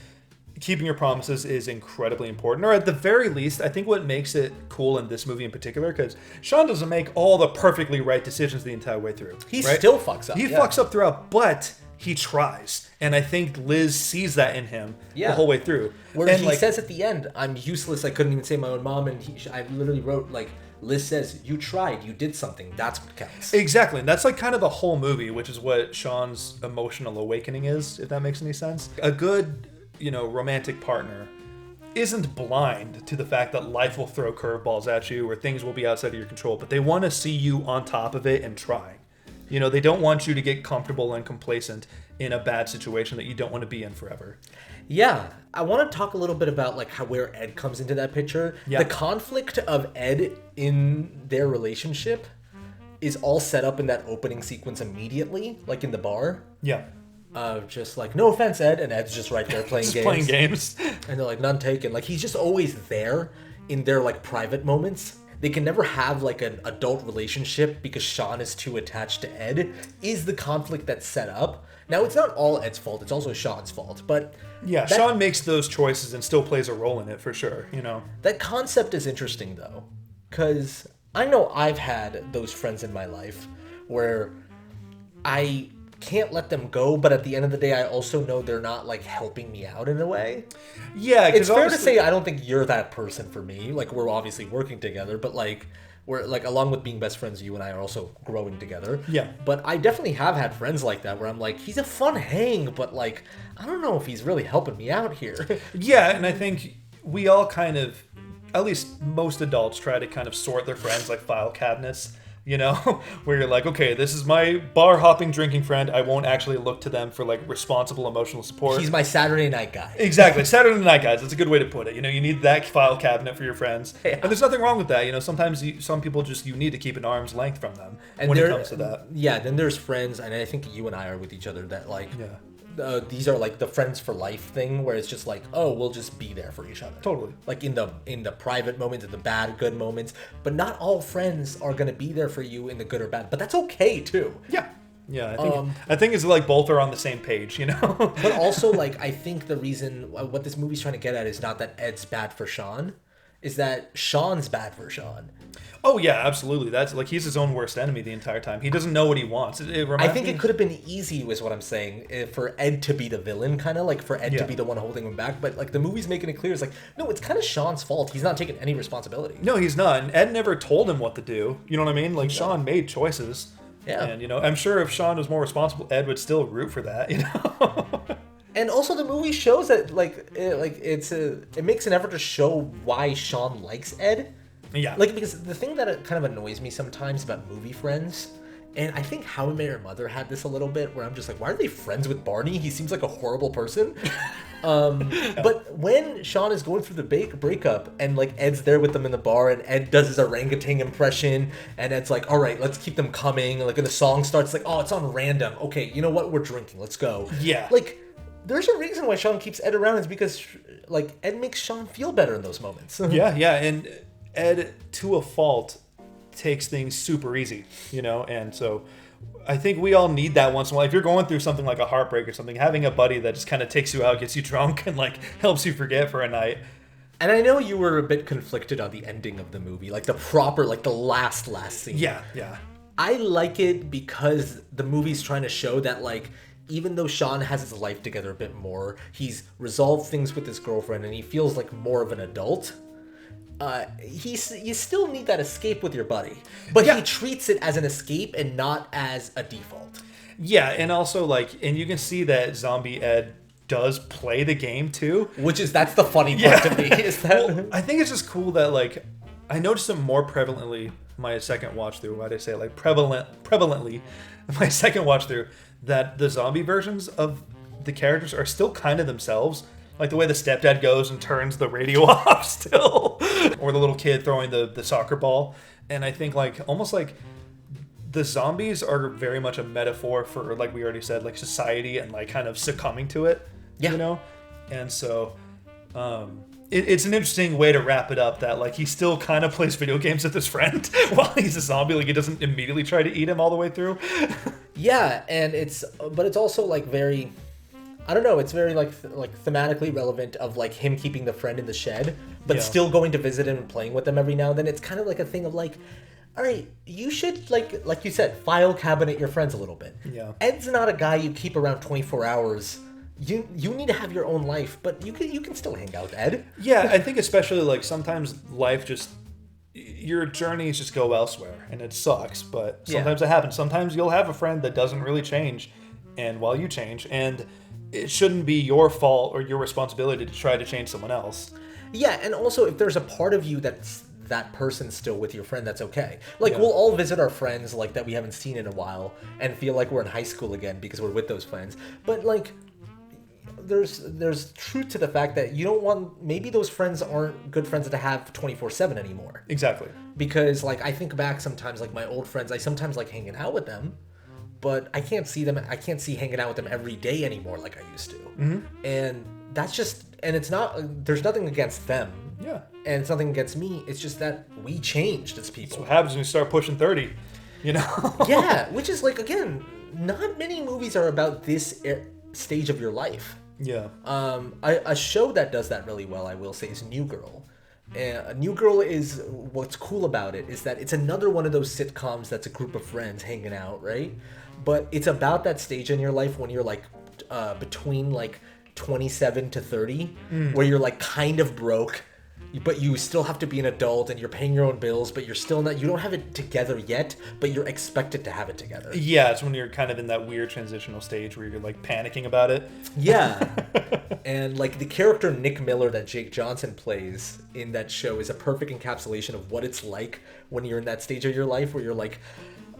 keeping your promises is incredibly important. Or at the very least, I think what makes it cool in this movie in particular, because Shawn doesn't make all the perfectly right decisions the entire way through. He still fucks up. He fucks up throughout, but he tries. And I think Liz sees that in him the whole way through. Where he says at the end, I'm useless, I couldn't even save my own mom. And I literally wrote, like, Liz says, you tried, you did something. That's what counts. Exactly. And that's like kind of the whole movie, which is what Shawn's emotional awakening is, if that makes any sense. A good, romantic partner isn't blind to the fact that life will throw curveballs at you or things will be outside of your control, but they want to see you on top of it and trying. They don't want you to get comfortable and complacent in a bad situation that you don't want to be in forever. Yeah. I want to talk a little bit about like where Ed comes into that picture. Yeah. The conflict of Ed in their relationship is all set up in that opening sequence immediately, like in the bar. Yeah. Just like, no offense, Ed, and Ed's just right there playing games. Playing games. And they're like, none taken. Like, he's just always there in their like private moments. They can never have like an adult relationship because Shawn is too attached to Ed, is the conflict that's set up. Now, it's not all Ed's fault, it's also Shawn's fault, but... Yeah, Shawn makes those choices and still plays a role in it, for sure, That concept is interesting, though, because I know I've had those friends in my life where I can't let them go, but at the end of the day, I also know they're not, like, helping me out in a way. Yeah, it's fair to say I don't think you're that person for me. Like, we're obviously working together, but, like... We're like, along with being best friends, you and I are also growing together. Yeah. But I definitely have had friends like that where I'm like, he's a fun hang, but like, I don't know if he's really helping me out here. Yeah, and I think we all kind of, at least most adults, try to kind of sort their friends like file cabinets. Where you're like, okay, this is my bar hopping drinking friend. I won't actually look to them for like responsible emotional support. He's my Saturday night guy. Exactly. Saturday night guys. That's a good way to put it. You need that file cabinet for your friends. Yeah. And there's nothing wrong with that. Sometimes some people you need to keep an arm's length from them when it comes to that. Yeah. Then there's friends, and I think you and I are with each other that like, these are like the friends for life thing where it's just like, oh, we'll just be there for each other. Totally. Like in the private moments, in the bad, good moments. But not all friends are going to be there for you in the good or bad. But that's okay too. Yeah. Yeah, I think it's like both are on the same page, But also, like, I think the reason what this movie's trying to get at is not that Ed's bad for Shawn, is that Shawn's bad for Shawn. Oh yeah, absolutely. That's like he's his own worst enemy the entire time. He doesn't know what he wants. I think it could have been easy, was what I'm saying, for Ed to be the villain, kind of like for Ed to be the one holding him back. But like the movie's making it clear, it's like, no, it's kind of Shawn's fault. He's not taking any responsibility. No, he's not. And Ed never told him what to do. You know what I mean? Like Shawn made choices. Yeah. And I'm sure if Shawn was more responsible, Ed would still root for that. And also, the movie shows that it makes an effort to show why Shawn likes Ed. Yeah. Like, because the thing that kind of annoys me sometimes about movie friends, and I think How I Met Your Mother had this a little bit, where I'm just like, why are they friends with Barney? He seems like a horrible person. But when Shawn is going through the breakup, and like Ed's there with them in the bar, and Ed does his orangutan impression, and Ed's like, all right, let's keep them coming. Like, when the song starts, like, oh, it's on random. Okay, you know what? We're drinking. Let's go. Yeah. Like, there's a reason why Shawn keeps Ed around, is because like Ed makes Shawn feel better in those moments. Yeah, and Ed, to a fault, takes things super easy, and so I think we all need that once in a while. If you're going through something like a heartbreak or something, having a buddy that just kind of takes you out, gets you drunk, and like helps you forget for a night. And I know you were a bit conflicted on the ending of the movie, like the proper, like the last scene. Yeah. I like it because the movie's trying to show that, like, even though Shawn has his life together a bit more, he's resolved things with his girlfriend, and he feels like more of an adult. You still need that escape with your buddy, but he treats it as an escape and not as a default. Yeah, and also and you can see that Zombie Ed does play the game too, That's the funny part to me. Is that well, I think it's just cool that I noticed it more prevalently my second watch through. Why did I say prevalently my second watch through that the zombie versions of the characters are still kind of themselves. Like the way the stepdad goes and turns the radio off still. Or the little kid throwing the soccer ball. And I think almost like the zombies are very much a metaphor for, like we already said, like society and like kind of succumbing to it. Yeah. And so it's an interesting way to wrap it up that he still kind of plays video games with his friend while he's a zombie. Like he doesn't immediately try to eat him all the way through. Yeah, and it's also very, I don't know, it's very thematically relevant of him keeping the friend in the shed, but still going to visit him and playing with them every now and then. It's kind of like a thing of all right, you should like you said, file cabinet your friends a little bit. Yeah. Ed's not a guy you keep around 24 hours. You need to have your own life, but you can still hang out with Ed. Yeah, I think especially sometimes life just, your journeys just go elsewhere and it sucks, but sometimes it happens. Sometimes you'll have a friend that doesn't really change, and while you change, and it shouldn't be your fault or your responsibility to try to change someone else. Yeah, and also if there's a part of you that's that person still with your friend, that's okay. We'll all visit our friends that we haven't seen in a while and feel like we're in high school again because we're with those friends. But there's truth to the fact that you don't want, maybe those friends aren't good friends to have 24/7 anymore. Exactly. Because I think back sometimes, my old friends, I sometimes like hanging out with them, but I can't see hanging out with them every day anymore like I used to. Mm-hmm. And that's just, and it's not, there's nothing against them. Yeah. And it's nothing against me. It's just that we changed as people. That's what happens when you start pushing 30, Yeah, which is again, not many movies are about this stage of your life. Yeah. A show that does that really well, I will say, is New Girl. And New Girl is, what's cool about it is that it's another one of those sitcoms that's a group of friends hanging out, right? But it's about that stage in your life when you're between 27 to 30, where you're kind of broke, but you still have to be an adult and you're paying your own bills, but you're still not, you don't have it together yet, but you're expected to have it together. Yeah, it's when you're kind of in that weird transitional stage where you're panicking about it. Yeah. And the character Nick Miller that Jake Johnson plays in that show is a perfect encapsulation of what it's like when you're in that stage of your life where you're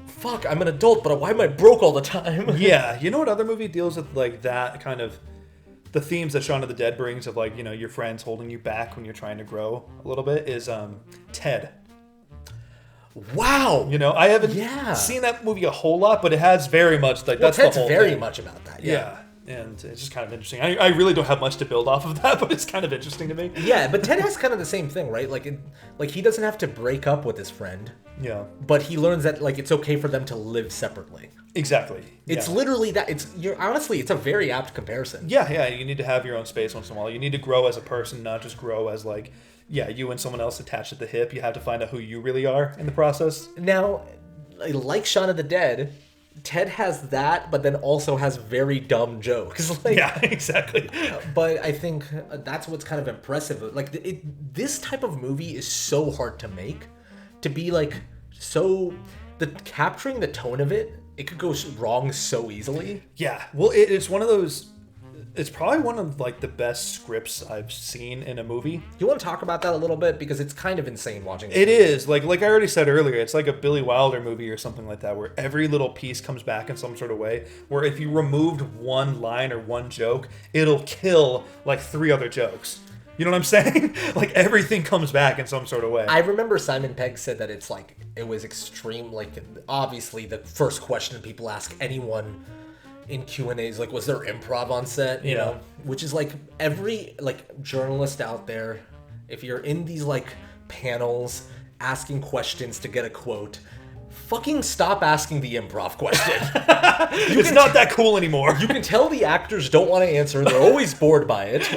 fuck, I'm an adult, but why am I broke all the time? Yeah. You know what other movie deals with that kind of, the themes that Shaun of the Dead brings of your friends holding you back when you're trying to grow a little bit is Ted. Wow. I haven't seen that movie a whole lot, but it has very much that's Ted's the whole very thing. much about that. Yeah. And it's just kind of interesting. I really don't have much to build off of that, but it's kind of interesting to me. Yeah, but Ted has kind of the same thing, right? He doesn't have to break up with his friend. Yeah. But he learns that it's okay for them to live separately. Exactly. It's literally that. Honestly, it's a very apt comparison. Yeah. You need to have your own space once in a while. You need to grow as a person, not just grow as you and someone else attached at the hip. You have to find out who you really are in the process. Now, like Shaun of the Dead, Ted has that, but then also has very dumb jokes. Yeah, exactly. But I think that's what's kind of impressive. This type of movie is so hard to make. To be capturing the tone of it, it could go wrong so easily. Yeah. Well, it's one of those. It's probably one of the best scripts I've seen in a movie. You want to talk about that a little bit, because it's kind of insane watching it. It is like I already said earlier. It's like a Billy Wilder movie or something like that, where every little piece comes back in some sort of way. Where if you removed one line or one joke, it'll kill 3 other jokes. You know what I'm saying? Everything comes back in some sort of way. I remember Simon Pegg said that it's it was extreme. Obviously, the first question people ask anyone in Q&A is was there improv on set? You know, which is every journalist out there, if you're in these panels, asking questions to get a quote. Fucking stop asking the improv question. It's not that cool anymore. You can tell the actors don't want to answer. They're always bored by it.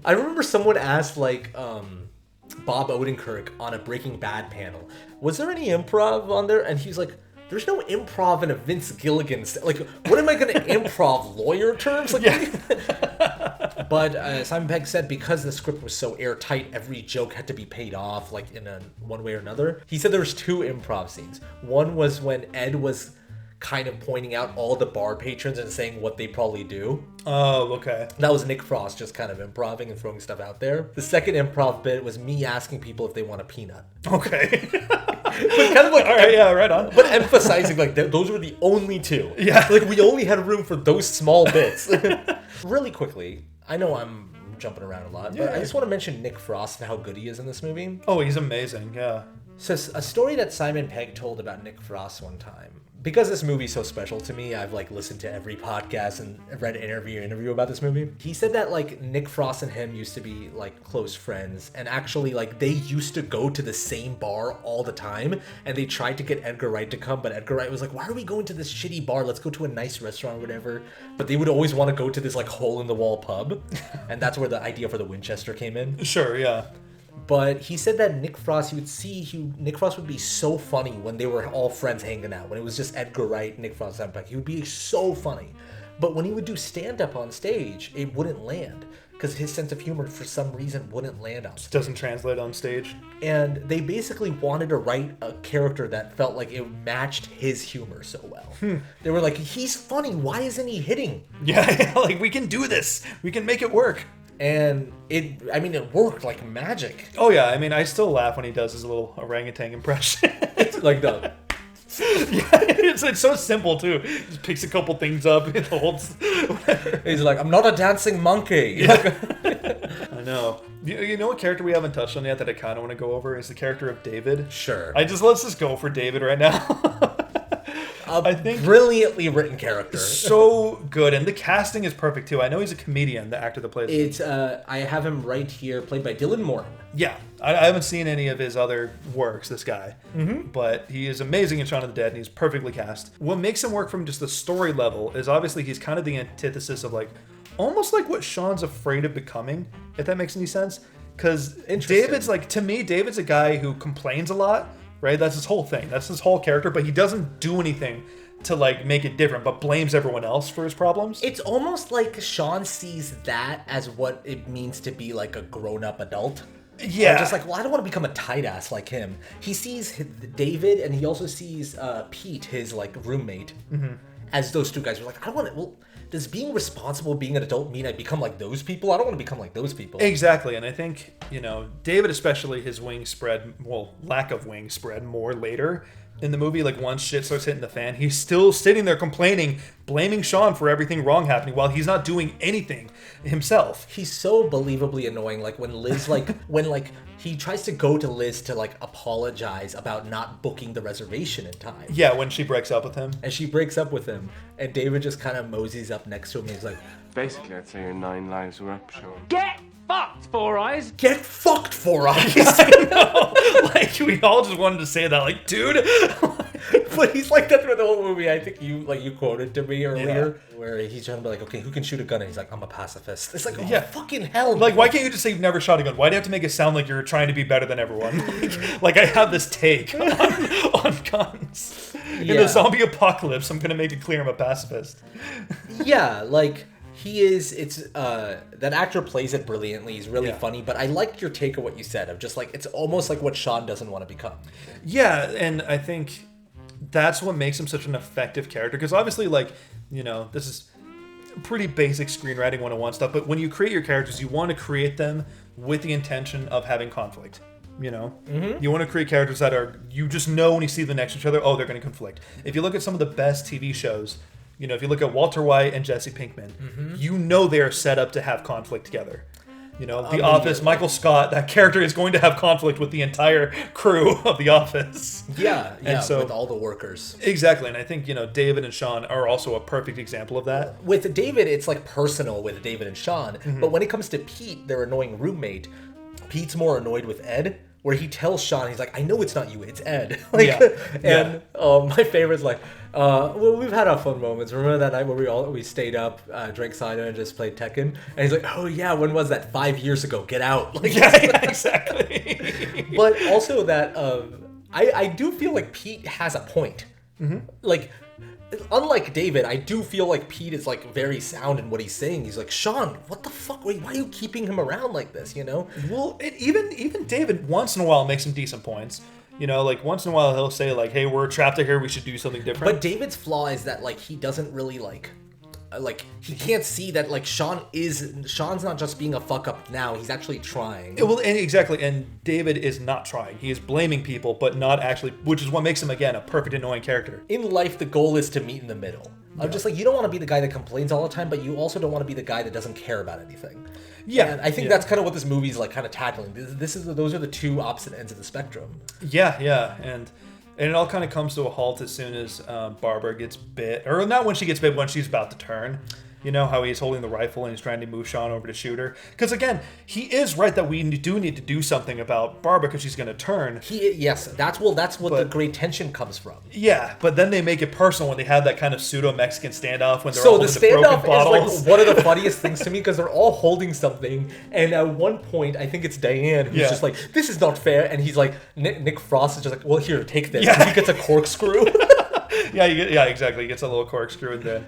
I remember someone asked, like, Bob Odenkirk on a Breaking Bad panel, was there any improv on there? And he's like, there's no improv in a Vince Gilligan like, what am I going to improv? Lawyer terms? Like, yeah. But Simon Pegg said because the script was so airtight, every joke had to be paid off, like, in one way or another. He said there was 2 improv scenes. One was when Ed was kind of pointing out all the bar patrons and saying what they probably do. Oh, okay. That was Nick Frost just kind of improving and throwing stuff out there. The second improv bit was me asking people if they want a peanut. Okay. But kind of like, all right, yeah, right on. But emphasizing like those were the only 2. Yeah. Like we only had room for those small bits. Really quickly, I know I'm jumping around a lot, but I just want to mention Nick Frost and how good he is in this movie. Oh, he's amazing, yeah. So a story that Simon Pegg told about Nick Frost one time. Because this movie's so special to me, I've like listened to every podcast and read interview about this movie. He said that like Nick Frost and him used to be like close friends, and actually like they used to go to the same bar all the time, and they tried to get Edgar Wright to come, but Edgar Wright was like, why are we going to this shitty bar? Let's go to a nice restaurant or whatever. But they would always want to go to this like hole in the wall pub, and that's where the idea for the Winchester came in. Sure, yeah. But he said that Nick Frost, Nick Frost would be so funny when they were all friends hanging out. When it was just Edgar Wright, Nick Frost, Simon Pegg, he would be so funny. But when he would do stand-up on stage, it wouldn't land. Because his sense of humor, for some reason, wouldn't land on stage. Doesn't translate on stage. And they basically wanted to write a character that felt like it matched his humor so well. They were like, he's funny, why isn't he hitting? Yeah, like, we can do this. We can make it work. And it worked like magic. Oh yeah, I mean, I still laugh when he does his little orangutan impression. It's like the... Yeah, it's so simple too. Just picks a couple things up and holds whatever. He's like, I'm not a dancing monkey. Yeah. I know. You know what character we haven't touched on yet that I kind of want to go over is the character of David. Sure. Let's just go for David right now. I think brilliantly written character. So good, and the casting is perfect too. I know he's a comedian, the actor that plays him. It's I have him right here, played by Dylan Moran. Yeah, I haven't seen any of his other works, this guy, but he is amazing in Shaun of the Dead, and he's perfectly cast. What makes him work from just the story level is obviously he's kind of the antithesis of like, almost like what Shaun's afraid of becoming, if that makes any sense. Because David's like, to me, David's a guy who complains a lot. Right, that's his whole thing. That's his whole character, but he doesn't do anything to like make it different, but blames everyone else for his problems. It's almost like Shaun sees that as what it means to be like a grown-up adult. Yeah. Just like, well, I don't want to become a tight ass like him. He sees David, and he also sees Pete, his like roommate, as those 2 guys. Are like, I don't want to. Well, does being responsible, being an adult, mean I become like those people? I don't want to become like those people. Exactly, and I think, David, especially his wings spread, well, lack of wings spread more later in the movie. Like, once shit starts hitting the fan, he's still sitting there complaining, blaming Shaun for everything wrong happening while he's not doing anything himself. He's so believably annoying. Like, when Liz, he tries to go to Liz to, like, apologize about not booking the reservation in time. Yeah, when she breaks up with him. And she breaks up with him, and David just kind of moseys up next to him, and he's like, basically, I'd say your 9 lives were up, Shaun. Get fucked, Four Eyes! Get fucked, Four Eyes! Like, we all just wanted to say that, like, dude. But he's like that through the whole movie. I think you quoted to me earlier, where he's trying to be like, okay, who can shoot a gun? And he's like, I'm a pacifist. It's like, oh, fucking hell. Like, why can't you just say you've never shot a gun? Why do you have to make it sound like you're trying to be better than everyone? Like I have this take on guns. In the zombie apocalypse, I'm going to make it clear I'm a pacifist. Yeah, like... He is, that actor plays it brilliantly. He's really funny, but I liked your take of what you said of just like, it's almost like what Shaun doesn't want to become. Yeah, and I think that's what makes him such an effective character. Because obviously, like, this is pretty basic screenwriting 101 stuff, but when you create your characters, you want to create them with the intention of having conflict. You want to create characters that are, you just know when you see them next to each other, oh, they're going to conflict. If you look at some of the best TV shows, if you look at Walter White and Jesse Pinkman, they are set up to have conflict together. The Office, Michael Scott, that character is going to have conflict with the entire crew of The Office. Yeah, so, with all the workers. Exactly, and I think, David and Shaun are also a perfect example of that. With David, it's like personal with David and Shaun, but when it comes to Pete, their annoying roommate, Pete's more annoyed with Ed, where he tells Shawn, he's like, I know it's not you, it's Ed. Like, Yeah. and my favorite's like, well, we've had our fun moments. Remember that night where we stayed up, drank cider, and just played Tekken? And he's like, oh yeah, when was that? 5 years ago. Get out. Like, yeah, exactly. But also that I do feel like Pete has a point. Like, unlike David, I do feel like Pete is like very sound in what he's saying. He's like, Shawn, what the fuck? Why are you keeping him around like this? You know? Well, even David once in a while makes some decent points. You know, like once in a while he'll say like, hey, we're trapped out here, we should do something different. But David's flaw is that like he doesn't really like he can't see that like Shawn's not just being a fuck up now, he's actually trying. Well, and exactly, and David is not trying. He is blaming people, but not actually, which is what makes him again a perfect annoying character. In life, the goal is to meet in the middle. I'm just like, you don't want to be the guy that complains all the time, but you also don't want to be the guy that doesn't care about anything. Yeah, and I think that's kind of what this movie's like kind of tackling. Those are the two opposite ends of the spectrum. Yeah, and it all kind of comes to a halt as soon as Barbara gets bit, or not when she gets bit, when she's about to turn. You know how he's holding the rifle and he's trying to move Shawn over to shoot her? Because again, he is right that we do need to do something about Barbara because she's going to turn. Yes, that's what the great tension comes from. Yeah, but then they make it personal when they have that kind of pseudo-Mexican standoff when they're all holding the broken bottles. Is like one of the funniest things to me because they're all holding something, and at one point, I think it's Diane who's just like, this is not fair, and he's like, Nick Frost is just like, well, here, take this. Yeah. And he gets a corkscrew. Yeah, exactly. He gets a little corkscrew in there.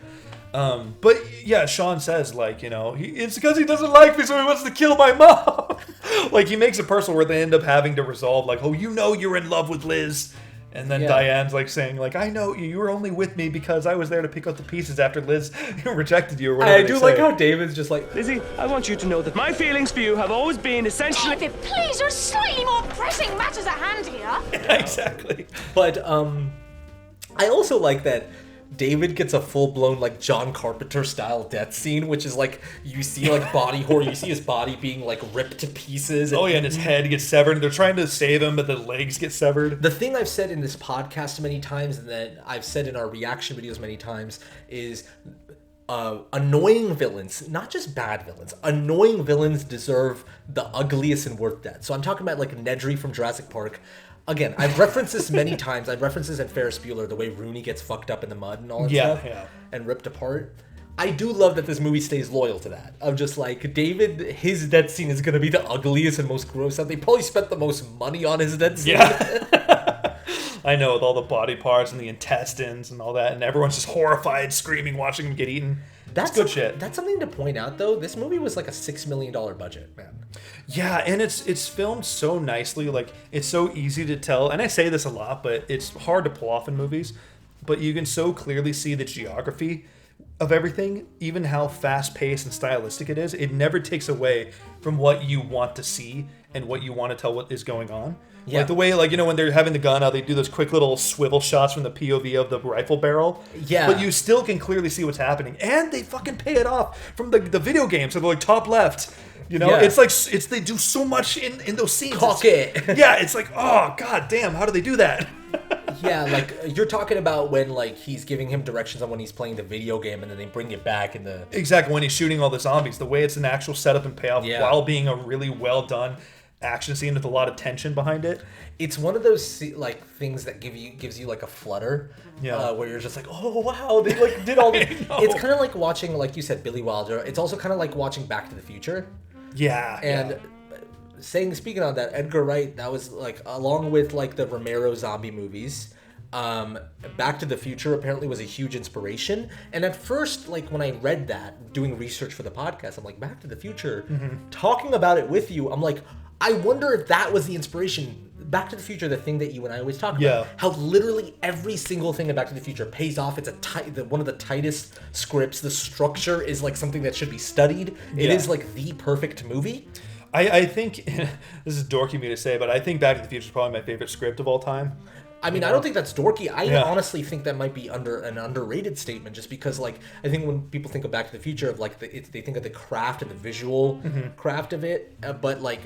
But yeah, Shawn says like, you know, it's because he doesn't like me, so he wants to kill my mom. Like he makes it personal where they end up having to resolve like, oh, you know, you're in love with Liz, and then Diane's like saying like, I know you were only with me because I was there to pick up the pieces after Liz rejected you or whatever. I do like how David's just like, Lizzie, I want you to know that my feelings for you have always been essentially. David, please, there are slightly more pressing matters at hand here. Yeah, exactly. But I also like that David gets a full-blown like John Carpenter style death scene, which is like you see like body horror, you see his body being like ripped to pieces. And his head gets severed. They're trying to save him, but the legs get severed. The thing I've said in this podcast many times, and that I've said in our reaction videos many times, is annoying villains, not just bad villains, annoying villains deserve the ugliest and worst death. So I'm talking about like Nedry from Jurassic Park. Again, I've referenced this many times. I've referenced this in Ferris Bueller, the way Rooney gets fucked up in the mud and all that stuff, and ripped apart. I do love that this movie stays loyal to that. Of just like, David, his death scene is going to be the ugliest and most gross. They probably spent the most money on his death scene. Yeah. I know, with all the body parts and the intestines and all that, and everyone's just horrified, screaming, watching him get eaten. That's good shit. That's something to point out, though. This movie was like a $6 million budget, man. Yeah, and it's filmed so nicely. Like, it's so easy to tell. And I say this a lot, but it's hard to pull off in movies. But you can so clearly see the geography of everything, even how fast-paced and stylistic it is. It never takes away from what you want to see and what you want to tell what is going on. Yeah. Like the way, like, you know, when they're having the gun out, they do those quick little swivel shots from the POV of the rifle barrel. Yeah. But you still can clearly see what's happening. And they fucking pay it off from the video game. So they're like top left. You know, it's like, they do so much in those scenes. Cock it. Yeah, it's like, oh, god damn, how do they do that? Yeah, like, you're talking about when, like, he's giving him directions on when he's playing the video game, and then they bring it back in the... Exactly, when he's shooting all the zombies. The way it's an actual setup and payoff while being a really well-done action scene with a lot of tension behind it. It's one of those like things that gives you like a flutter, where you're just like, oh wow, they like did all the. It's kind of like watching, like you said, Billy Wilder. It's also kind of like watching Back to the Future. Yeah, and speaking on that, Edgar Wright, that was like along with like the Romero zombie movies. Back to the Future apparently was a huge inspiration. And at first, like when I read that, doing research for the podcast, I'm like, Back to the Future, talking about it with you, I'm like, I wonder if that was the inspiration. Back to the Future, the thing that you and I always talk about, how literally every single thing in Back to the Future pays off. It's one of the tightest scripts. The structure is like something that should be studied. It is like the perfect movie. I think, this is dorky me to say, but I think Back to the Future is probably my favorite script of all time. I mean, I don't think that's dorky. I honestly think that might be an underrated statement, just because, like, I think when people think of Back to the Future, of like they think of the craft and the visual craft of it, but like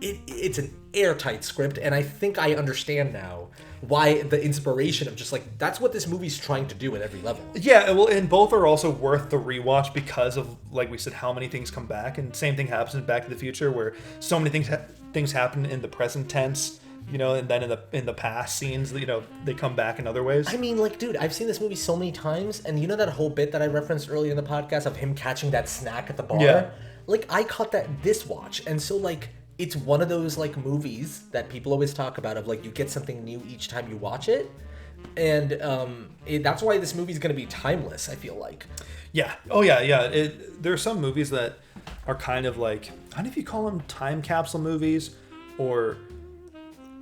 it's an airtight script, and I think I understand now why the inspiration of just like that's what this movie's trying to do at every level. Yeah, well, and both are also worth the rewatch because of, like we said, how many things come back, and same thing happens in Back to the Future, where so many things happen in the present tense, you know, and then in the past scenes, you know, they come back in other ways. I mean, like, dude, I've seen this movie so many times, and you know that whole bit that I referenced earlier in the podcast of him catching that snack at the bar? Yeah. Like, I caught that this watch, and so, like, it's one of those, like, movies that people always talk about of, like, you get something new each time you watch it, and that's why this movie's gonna be timeless, I feel like. Yeah. Oh, yeah. There are some movies that are kind of like, I don't know if you call them time capsule movies, or,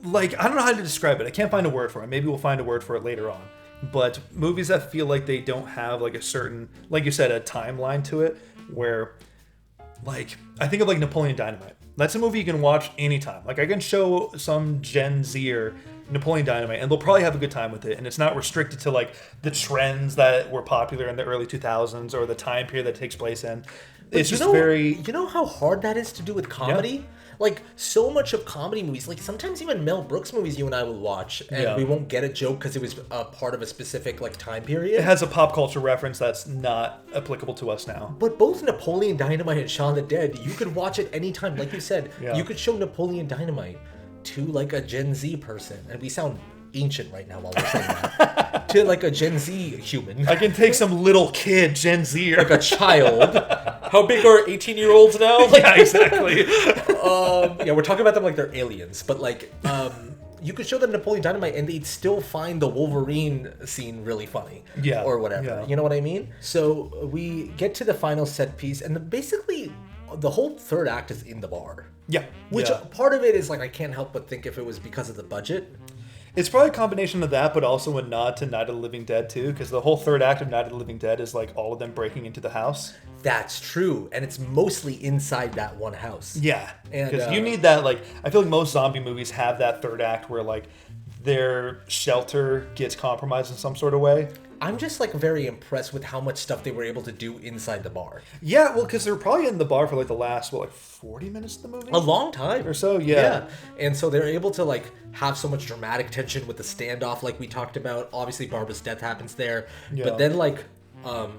like, I don't know how to describe it. I can't find a word for it. Maybe we'll find a word for it later on. But movies that feel like they don't have, like, a certain, like you said, a timeline to it, where, like, I think of, like, Napoleon Dynamite. That's a movie you can watch anytime. Like, I can show some Gen Zer Napoleon Dynamite, and they'll probably have a good time with it. And it's not restricted to, like, the trends that were popular in the early 2000s or the time period that it takes place in. It's just very... You know how hard that is to do with comedy? Yeah. Like, so much of comedy movies, like, sometimes even Mel Brooks movies you and I will watch, and we won't get a joke because it was a part of a specific, like, time period. It has a pop culture reference that's not applicable to us now. But both Napoleon Dynamite and Shaun of the Dead, you could watch it anytime. Like you said, you could show Napoleon Dynamite to, like, a Gen Z person. And we sound ancient right now while we're saying that. To, like, a Gen Z human. I can take some little kid, Gen Z. Like a child. How big are 18-year-olds now? Like, yeah, exactly. Yeah, we're talking about them like they're aliens, but like, you could show them Napoleon Dynamite and they'd still find the Wolverine scene really funny. Yeah. Or whatever. Yeah. You know what I mean? So we get to the final set piece, and basically the whole third act is in the bar. Yeah. Which part of it is like, I can't help but think if it was because of the budget. It's probably a combination of that, but also a nod to Night of the Living Dead, too, because the whole third act of Night of the Living Dead is, like, all of them breaking into the house. That's true, and it's mostly inside that one house. Yeah, because you need that, like, I feel like most zombie movies have that third act where, like, their shelter gets compromised in some sort of way. I'm just, like, very impressed with how much stuff they were able to do inside the bar. Yeah, well, because they were probably in the bar for, like, the last, 40 minutes of the movie? A long time. Or so, yeah. And so they're able to, like, have so much dramatic tension with the standoff, like we talked about. Obviously, Barbara's death happens there. Yeah. But then, like,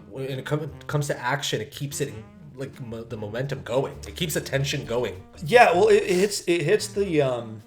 when it comes to action, it keeps it, like, the momentum going. It keeps the tension going. Yeah, well, it hits the...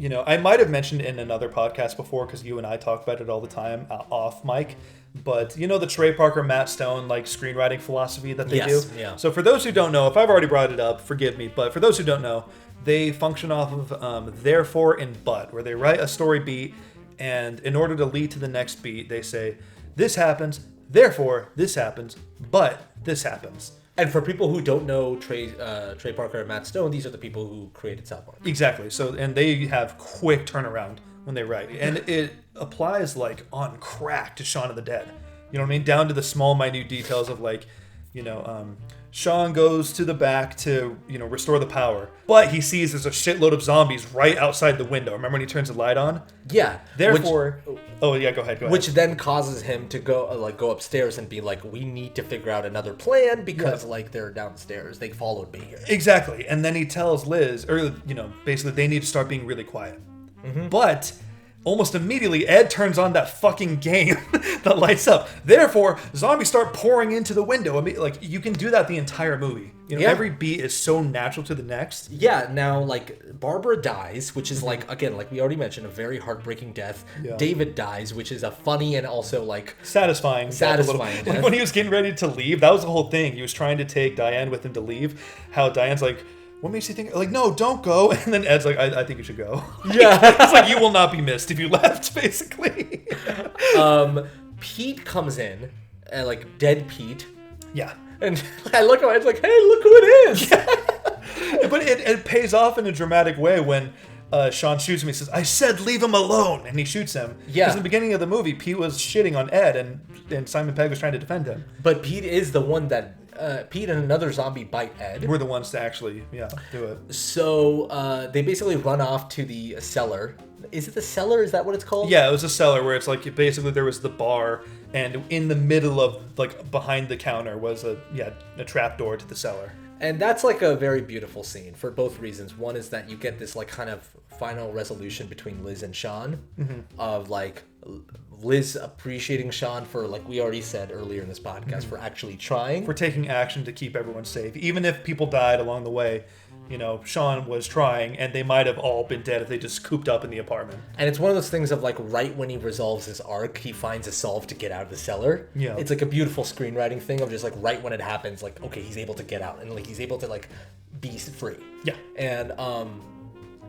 You know, I might have mentioned in another podcast before because you and I talk about it all the time off mic, but you know the Trey Parker, Matt Stone, like, screenwriting philosophy that they do? Yeah. So for those who don't know, if I've already brought it up, forgive me, but for those who don't know, they function off of therefore and but, where they write a story beat, and in order to lead to the next beat, they say, this happens, therefore this happens, but this happens. And for people who don't know Trey Parker and Matt Stone, these are the people who created South Park. Exactly. So, and they have quick turnaround when they write, and it applies, like, on crack to Shaun of the Dead. You know what I mean? Down to the small, minute details of, like, you know, Shaun goes to the back to, you know, restore the power, but he sees there's a shitload of zombies right outside the window. Remember when he turns the light on? Yeah. Therefore, go ahead. Which then causes him to go upstairs and be like, we need to figure out another plan because, like, they're downstairs. They followed me here. Exactly. And then he tells Liz, or, you know, basically they need to start being really quiet. Mm-hmm. But almost immediately, Ed turns on that fucking game that lights up. Therefore, zombies start pouring into the window. I mean, like, you can do that the entire movie. You know, every beat is so natural to the next. Yeah, now, like, Barbara dies, which is, like, again, like we already mentioned, a very heartbreaking death. Yeah. David dies, which is a funny and also, like... Satisfying death. Like, when he was getting ready to leave, that was the whole thing. He was trying to take Diane with him to leave. How Diane's like... What makes you think, like, no, don't go? And then Ed's like, I think you should go. Yeah. It's like, you will not be missed if you left, basically. Pete comes in, like, dead Pete. Yeah. And I look at it, it's like, hey, look who it is. Yeah. But it pays off in a dramatic way when Shaun shoots him. He says, I said leave him alone. And he shoots him. Yeah. Because in the beginning of the movie, Pete was shitting on Ed, and Simon Pegg was trying to defend him. But Pete is the one that... Pete and another zombie bite Ed. We're the ones to actually, do it. So they basically run off to the cellar. Is it the cellar? Is that what it's called? Yeah, it was a cellar where it's like basically there was the bar, and in the middle of, like, behind the counter was a trap door to the cellar. And that's like a very beautiful scene for both reasons. One is that you get this like kind of final resolution between Liz and Shawn of like Liz appreciating Shawn for, like we already said earlier in this podcast, for actually trying. For taking action to keep everyone safe. Even if people died along the way, you know, Shawn was trying, and they might have all been dead if they just cooped up in the apartment. And it's one of those things of like right when he resolves his arc, he finds a solve to get out of the cellar. Yeah. It's like a beautiful screenwriting thing of just like right when it happens, like, okay, he's able to get out and like he's able to like be free. Yeah.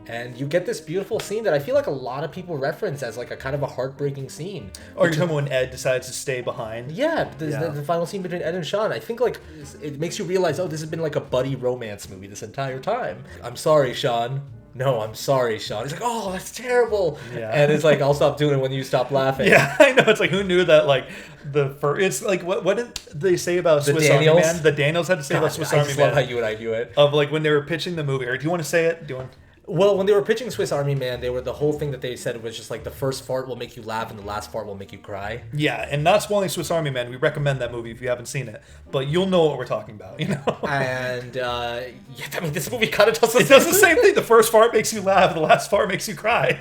And you get this beautiful scene that I feel like a lot of people reference as like a kind of a heartbreaking scene. Or you're talking about when Ed decides to stay behind. Yeah, the final scene between Ed and Shawn. I think like it makes you realize, oh, this has been like a buddy romance movie this entire time. I'm sorry, Shawn. No, I'm sorry, Shawn. He's like, oh, that's terrible. Yeah. And it's like, I'll stop doing it when you stop laughing. Yeah, I know. It's like, who knew that? Like it's like what did they say about The Swiss Daniels? Army Man? The Daniels had to say about Swiss I Army just Man. love how you and I do it. Of like when they were pitching the movie. Or do you want to say it? Do you want? Well, when they were pitching Swiss Army Man, the whole thing that they said was just like the first fart will make you laugh and the last fart will make you cry. Yeah, and not spoiling Swiss Army Man, we recommend that movie if you haven't seen it. But you'll know what we're talking about, you know? And, yeah, I mean, this movie kind of does It does the same thing. The first fart makes you laugh, the last fart makes you cry.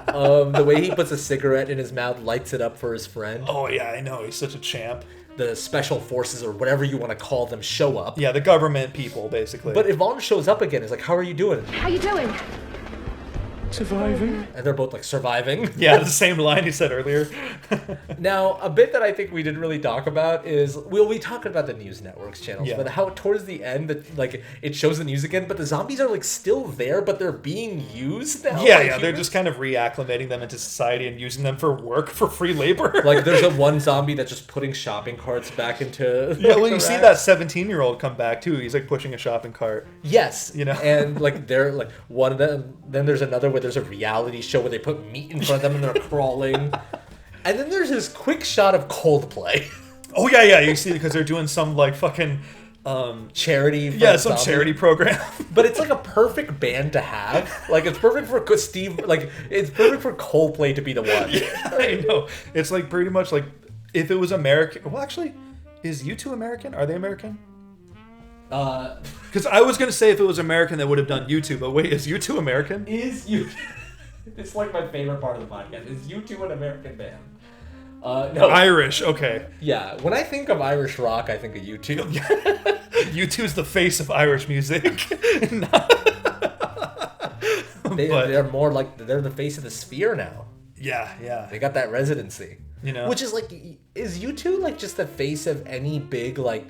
The way he puts a cigarette in his mouth, lights it up for his friend. Oh, yeah, I know. He's such a champ. The special forces, or whatever you want to call them, show up. Yeah, the government people, basically. But Yvonne shows up again. It's like, how are you doing? How you doing? Surviving. And they're both like surviving. Yeah, the same line you said earlier. Now, a bit that I think we didn't really talk about is, we talked about the news networks channels, Yeah. but how towards the end, that like it shows the news again, but the zombies are like still there, but they're being used now. Yeah, by they're humans. just kind of reacclimating them into society and using them for work, for free labor. Like there's a one zombie that's just putting shopping carts back into. Yeah, well, the you see racks. that 17-year-old come back, too. He's, like, pushing a shopping cart. Yes, You know? and like they're like one of them. Then there's another where there's a reality show where they put meat in front of them and they're crawling. And then there's this quick shot of Coldplay. Oh, yeah, you see, because they're doing some, like, fucking... Charity. for Yeah, some zombies. charity program. But it's like a perfect band to have. Like it's perfect for Steve. Like it's perfect for Coldplay to be the one. Yeah, I know. It's like pretty much like if it was American. Well, actually, is U2 American? Are they American? Because I was gonna say if it was American, they would have done U2. But wait, is U2 American? Is you? It's like my favorite part of the podcast. Is U2 an American band? No. Irish. Okay. Yeah. When I think of Irish rock, I think of U2. U2 is the face of Irish music. They're more like they're the face of the Sphere now. Yeah. They got that residency. You know, Which is like, is U2 like just the face of any big like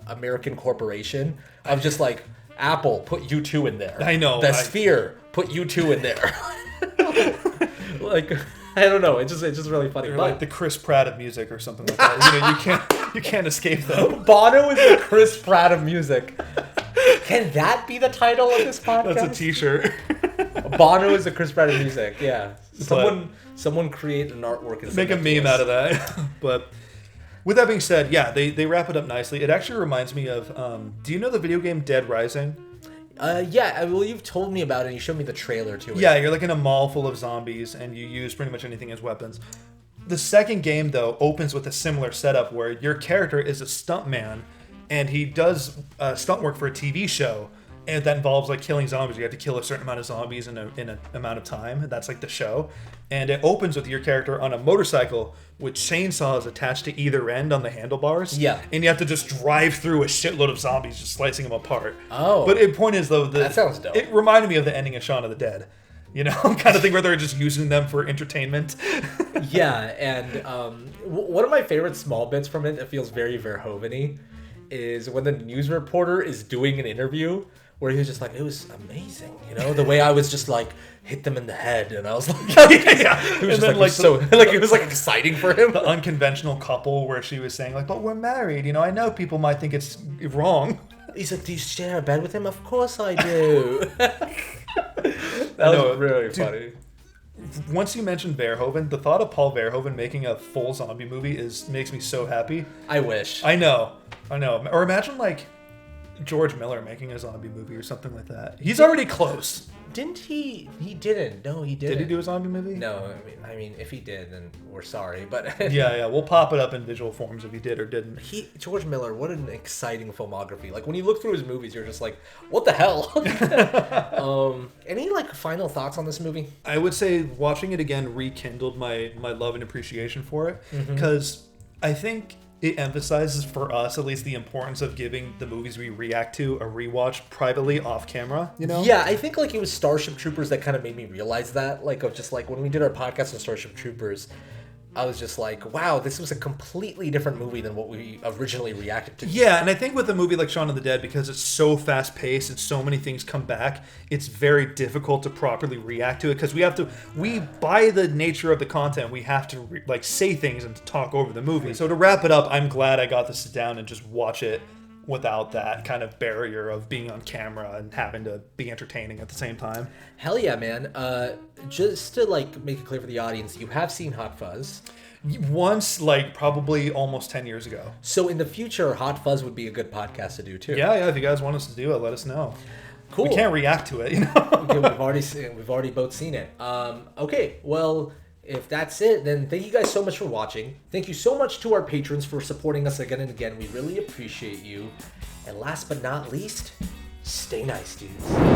American corporation? Of just like Apple, put U2 in there. I know. The Sphere, put U2 in there. Like I don't know. It's just really funny. they're But like the Chris Pratt of music or something like that. You know, you can't escape them. Bono is the Chris Pratt of music. Can that be the title of this podcast? That's a T-shirt. Bono is the Chris Pratt of music. Yeah. Someone create an artwork and Make a send it to meme us. out of that. But with that being said, yeah, they wrap it up nicely. It actually reminds me of, do you know the video game Dead Rising? Yeah, well, you've told me about it. And you showed me the trailer to it. Yeah, you're like in a mall full of zombies, and you use pretty much anything as weapons. The second game, though, opens with a similar setup where your character is a stuntman, and he does stunt work for a TV show, and that involves like killing zombies. You have to kill a certain amount of zombies in an amount of time. That's like the show. And it opens with your character on a motorcycle with chainsaws attached to either end on the handlebars. Yeah. And you have to just drive through a shitload of zombies, just slicing them apart. Oh. But the point is, though, That sounds dope. It reminded me of the ending of Shaun of the Dead. You know, kind of thing where they're just using them for entertainment. Yeah, and one of my favorite small bits from it that feels very Verhoeven-y is when the news reporter is doing an interview where he was just like, it was amazing, you know, the way I was just like hit them in the head, and I was like, Yeah. it was just like so like it was like exciting for him. The unconventional couple where she was saying like, but we're married, you know, I know people might think it's wrong. He's like, do you share a bed with him? Of course I do. That know, was really dude. funny. Once you mentioned Verhoeven, the thought of Paul Verhoeven making a full zombie movie makes me so happy. I wish. I know. Or imagine like George Miller making a zombie movie or something like that. He's already close. Didn't he? He didn't. No, he didn't. Did he do a zombie movie? No, I mean, if he did, then we're sorry. But yeah, we'll pop it up in visual forms if he did or didn't. George Miller, what an exciting filmography! Like when you look through his movies, you're just like, what the hell? Any like final thoughts on this movie? I would say watching it again rekindled my love and appreciation for it, because I think it emphasizes for us at least the importance of giving the movies we react to a rewatch privately off camera, you know? Yeah, I think like it was Starship Troopers that kind of made me realize that. Like of just like when we did our podcast on Starship Troopers, I was just like, wow, this was a completely different movie than what we originally reacted to. Yeah, and I think with a movie like Shaun of the Dead, because it's so fast-paced and so many things come back, it's very difficult to properly react to it, because by the nature of the content, we have to say things and talk over the movie. So to wrap it up, I'm glad I got to sit down and just watch it without that kind of barrier of being on camera and having to be entertaining at the same time. Hell yeah, man. Just to make it clear for the audience, you have seen Hot Fuzz. Once, probably almost 10 years ago. So in the future, Hot Fuzz would be a good podcast to do too. Yeah, if you guys want us to do it, let us know. Cool. We can't react to it, you know? Okay, we've already both seen it. Okay, well, if that's it, then thank you guys so much for watching. Thank you so much to our patrons for supporting us again and again. We really appreciate you. And last but not least, stay nice, dudes.